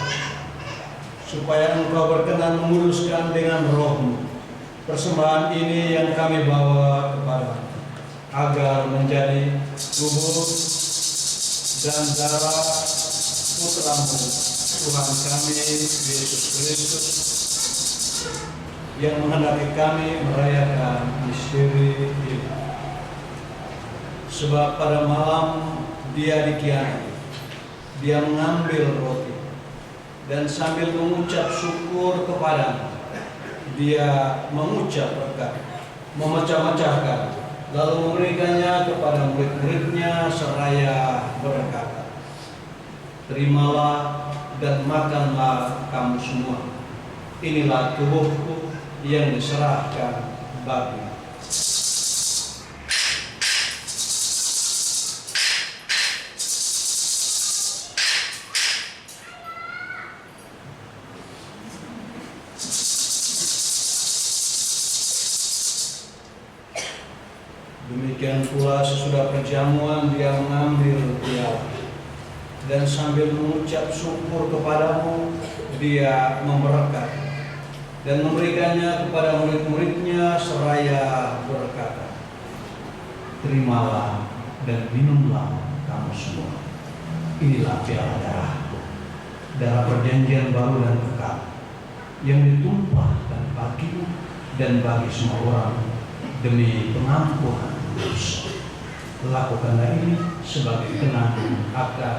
supaya Engkau berkenan menguduskan dengan Roh-Mu persembahan ini yang kami bawa kepada, agar menjadi tubuh dan darah Putra-Mu Tuhan kami Yesus Kristus, yang menghendaki kami merayakan misteri ini. Sebab pada malam Dia dikhianati, Dia mengambil roti, dan sambil mengucap syukur kepada-Mu, Dia mengucap berkat, memecah-mecahkan, lalu memberikannya kepada murid-muridnya seraya berkata, "Terimalah dan makanlah kamu semua. Inilah tubuhku yang diserahkan bagi." Demikian pula sesudah perjamuan Dia mengambil piala, dan sambil mengucap syukur kepada-Mu, Dia memberkati dan memberikannya kepada murid-muridnya seraya berkata, "Terimalah dan minumlah kamu semua. Inilah piala darahku, darah perjanjian baru dan kekal, yang ditumpahkan bagimu dan bagi semua orang demi pengampunan dosa. Lakukanlah ini sebagai kenangan akan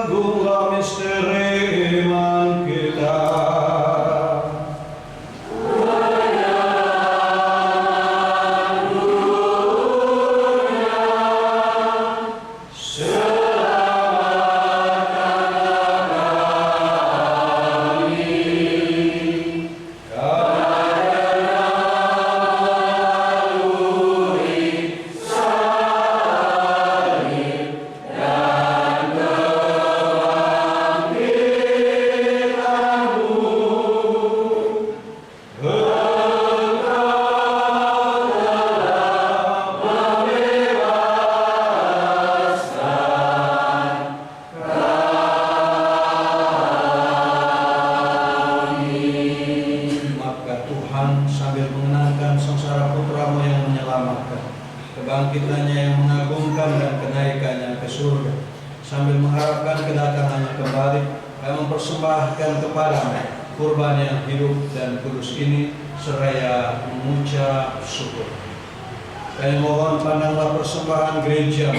Agunglah misteri iman kita. Kebangkitannya yang mengagumkan dan kenaikannya ke surga, sambil mengharapkan kedatangannya kembali, kami mempersembahkan kepada-Mu kurban yang hidup dan kudus ini seraya mengucap syukur. Kami mohon pandanglah persembahan gereja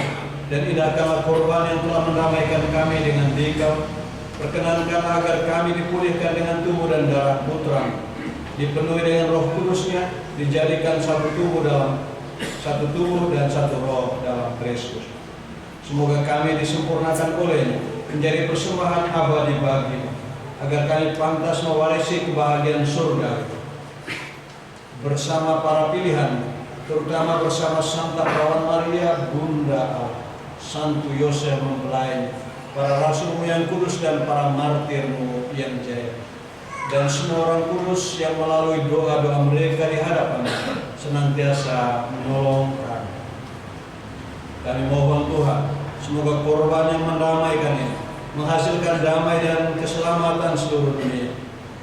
dan indahkanlah kurban yang telah mendamaikan kami dengan Dikau. Perkenankanlah agar kami dipulihkan dengan tubuh dan darah Putra-Mu, dipenuhi dengan Roh Kudus-Nya, dijadikan satu tubuh dan satu roh dalam Kristus. Semoga kami disempurnakan oleh-Nya menjadi persembahan abadi bagi-Mu, agar kami pantas mewarisi kebahagiaan surga bersama para pilihan, terutama bersama Santa Perawan Maria, Bunda Allah, Santo Yosef mempelai, para rasul-Mu yang kudus dan para martir-Mu yang jaya, dan semua orang kudus yang melalui doa-doa mereka di hadapan-Mu senantiasa menolong kami. Kami mohon Tuhan, semoga korban yang mendamaikan ini menghasilkan damai dan keselamatan seluruh dunia.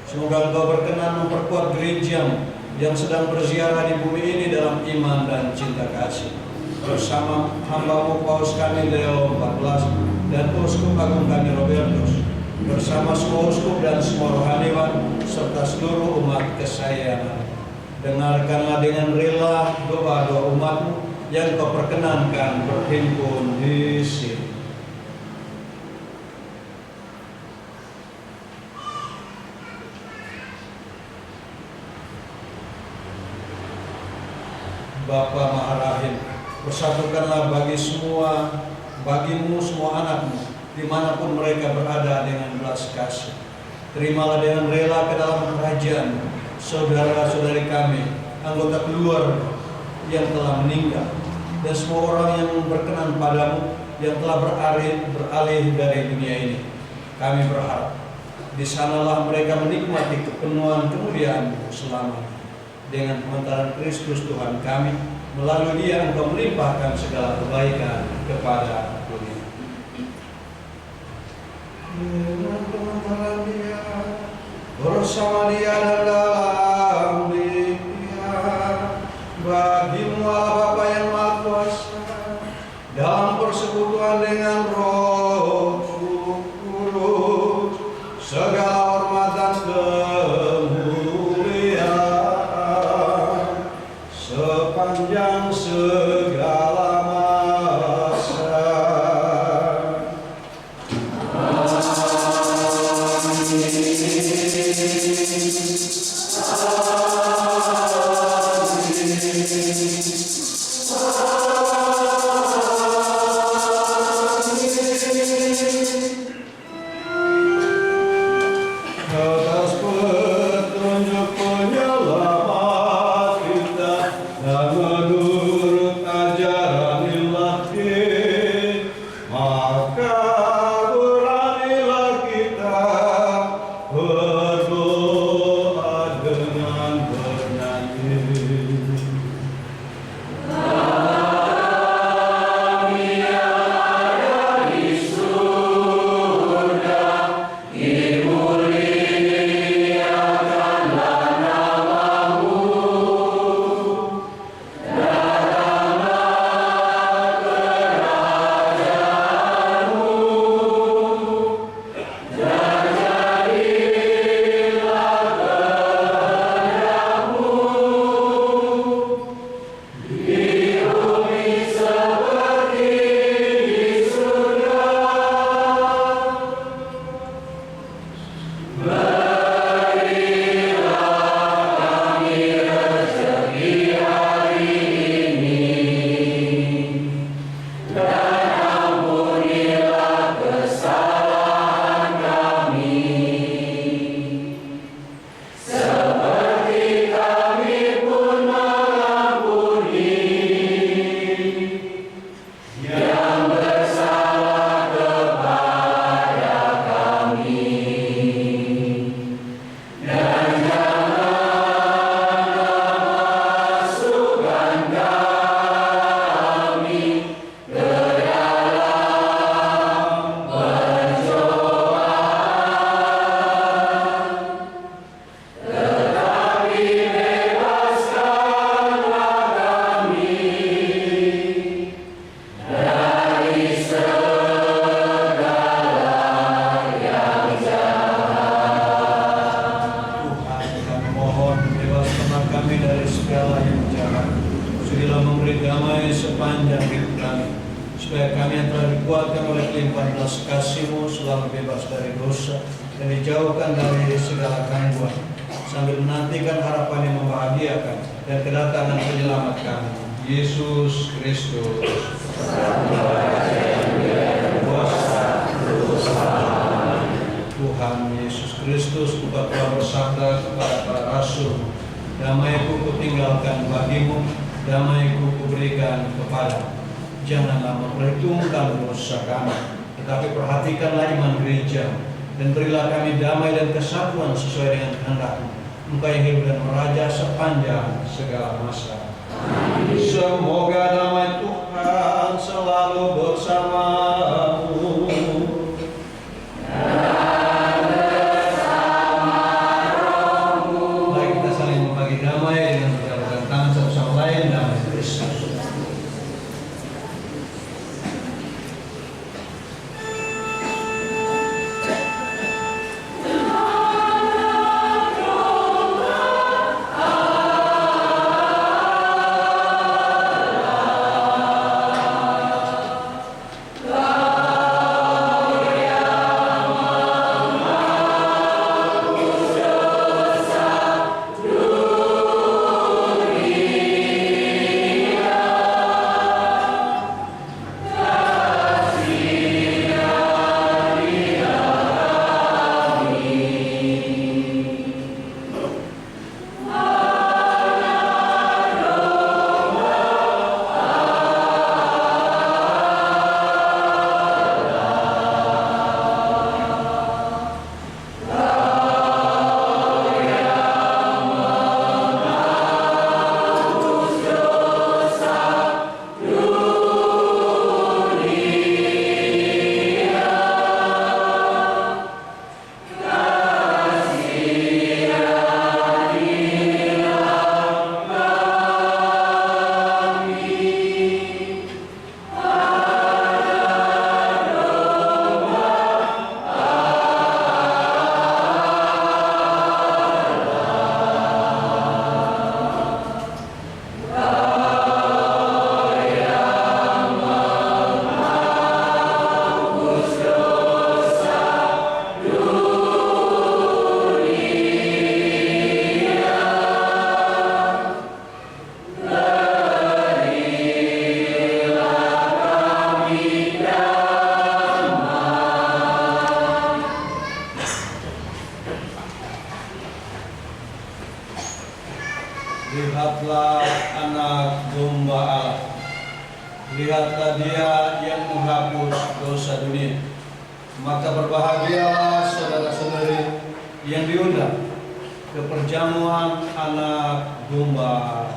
Semoga Engkau berkenan memperkuat gereja-Mu yang sedang berziarah di bumi ini dalam iman dan cinta kasih, bersama hamba-Mu Paus kami Leo XIV dan Uskup Agung kami Robertus, bersama semua uskup dan semua rohaniwan serta seluruh umat kesayangan. Dengarkanlah dengan rela doa-doa umat-Mu yang Kau perkenankan berhimpun di sini. Bapa Maha Rahim, persatukanlah bagimu semua anakmu, dimanapun mereka berada dengan belas kasih. Terimalah dengan rela ke dalam kerajaan saudara-saudari kami, anggota keluarga yang telah meninggal, dan semua orang yang berkenan padamu, yang telah beralih dari dunia ini. Kami berharap di sanalah mereka menikmati kepenuhan kemuliaan-Mu selamanya. Dengan pengentaran Kristus Tuhan kami, melalui Dia Engkau melimpahkan segala kebaikan kepada dunia. Dengan pengentaran Dia, bersama Dia dan dalam Dia, bagi-Mu Allah Bapa yang Maha Kuasa, dalam persekutuan dengan Roh Kudus, segala hormat dan sepanjang segala masa. Atas petunjuk penyelamat kita dan menurut ajaran ilahi, maka beranilah kita berdoa dengan bernyanyi. Sudilah memberi damai sepanjang hidup kami, supaya kami yang telah dikuatkan oleh kelimpahan belas kasih-Mu selalu bebas dari dosa dan dijauhkan dari segala gangguan, sambil menantikan harapan yang membahagiakan dan kedatangan penyelamat kami, Yesus Kristus. Tuhan Yesus Kristus, Engkau telah bersabda kepada para rasul, damai-Ku Kutinggalkan bagimu, damai-Ku Kuberikan kepadamu. Janganlah memperhitungkan dosa kami, tetapi perhatikanlah iman gereja, dan berilah kami damai dan kesatuan sesuai dengan kehendak-Mu. Engkau yang hidup dan meraja sepanjang segala masa. Semoga damai Tuhan selalu bersamamu. Mari kita saling membagi damai dengan berjalan tangan satu sama lain dalam Kristus. Lihatlah Dia yang menghapus dosa dunia. Maka berbahagialah saudara-saudari yang diundang ke perjamuan Anak Domba.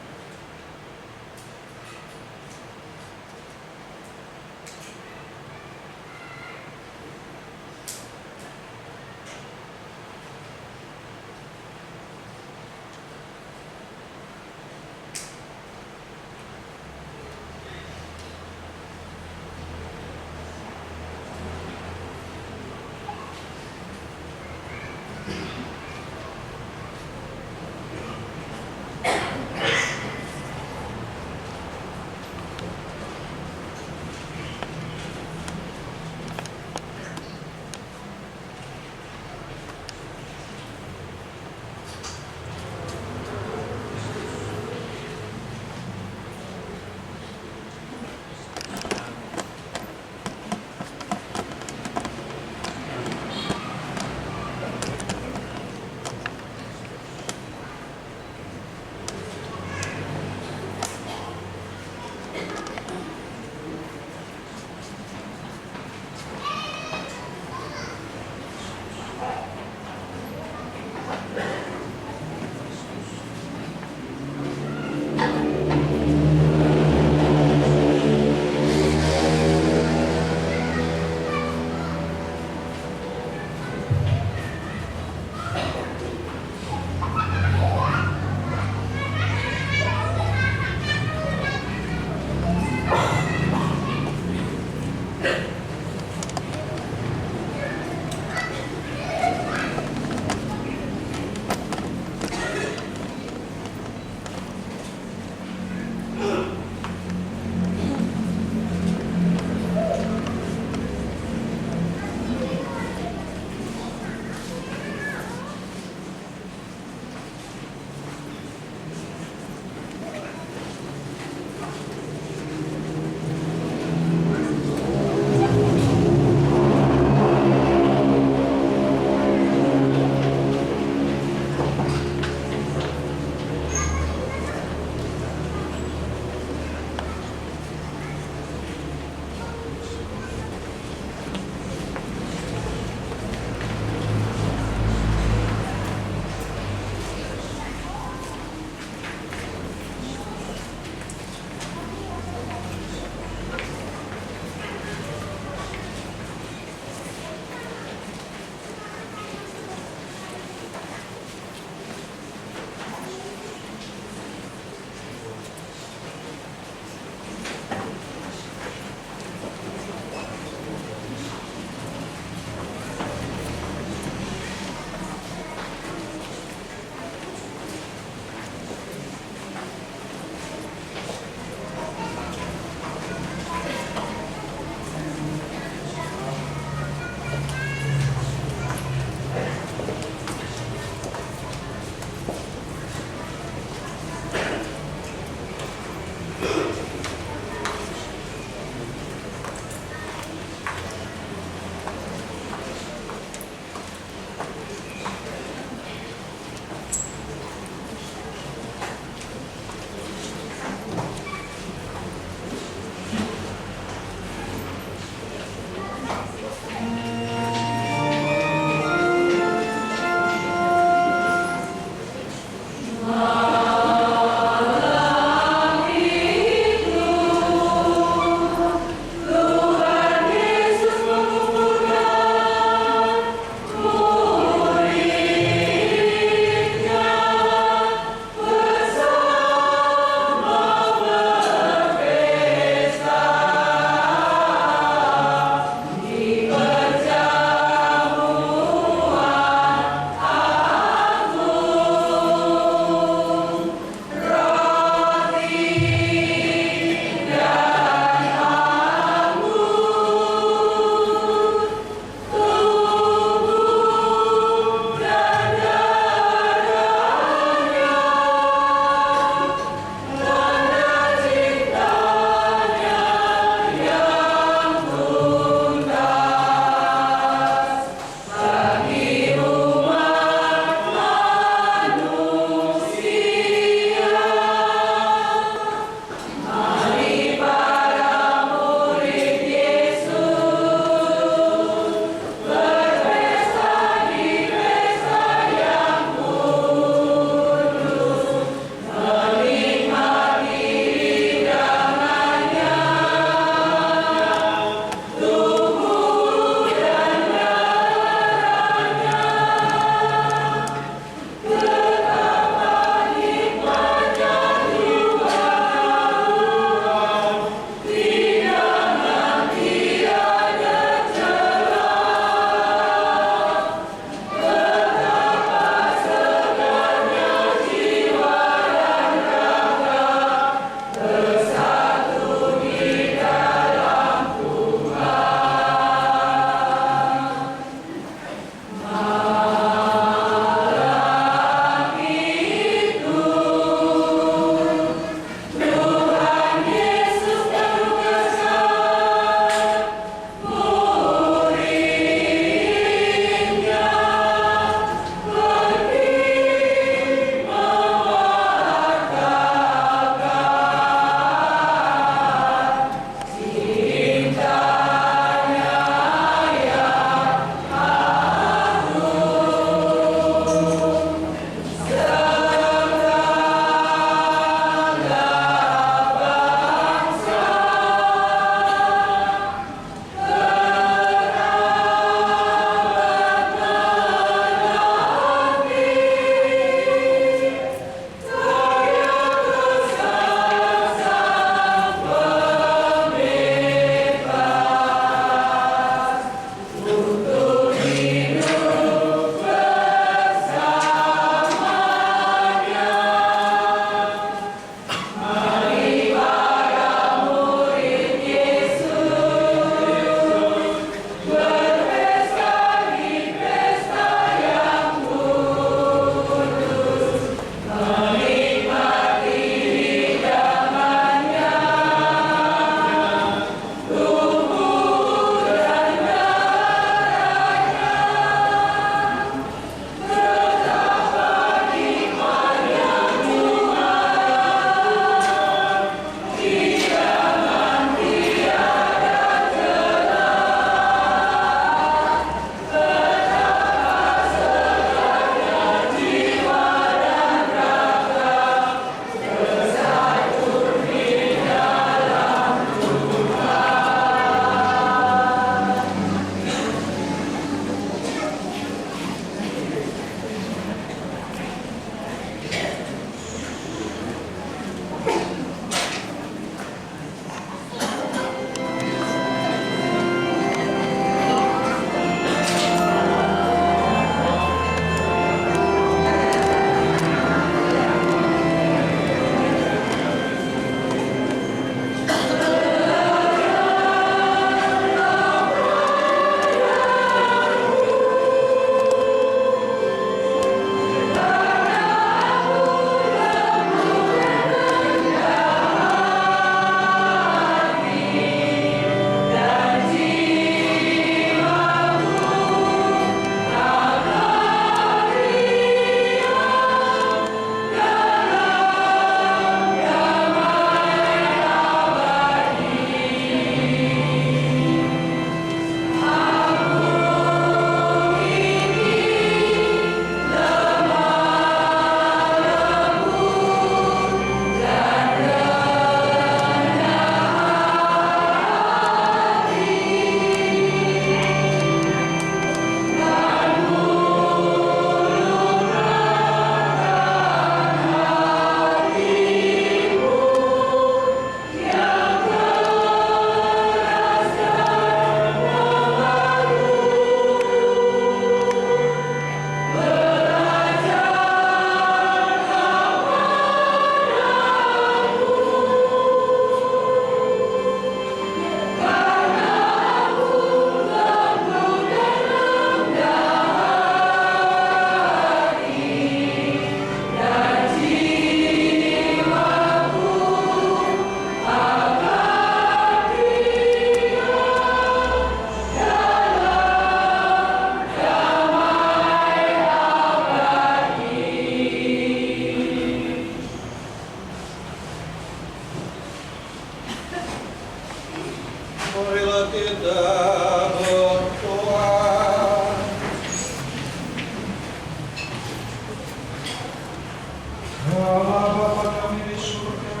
Allah Bapa kami di surga.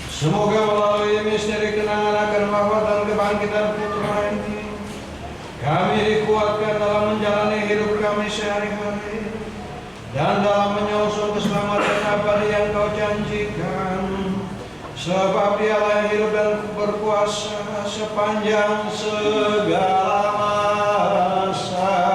Semoga melalui misteri kenangan akan wafat dan kebangkitan Putra ini, kami dikuatkan dalam menjalani hidup kami sehari-hari dan dalam menyongsong keselamatan abadi yang Kau janjikan. Sebab Dialah yang hidup dan berkuasa sepanjang segala masa.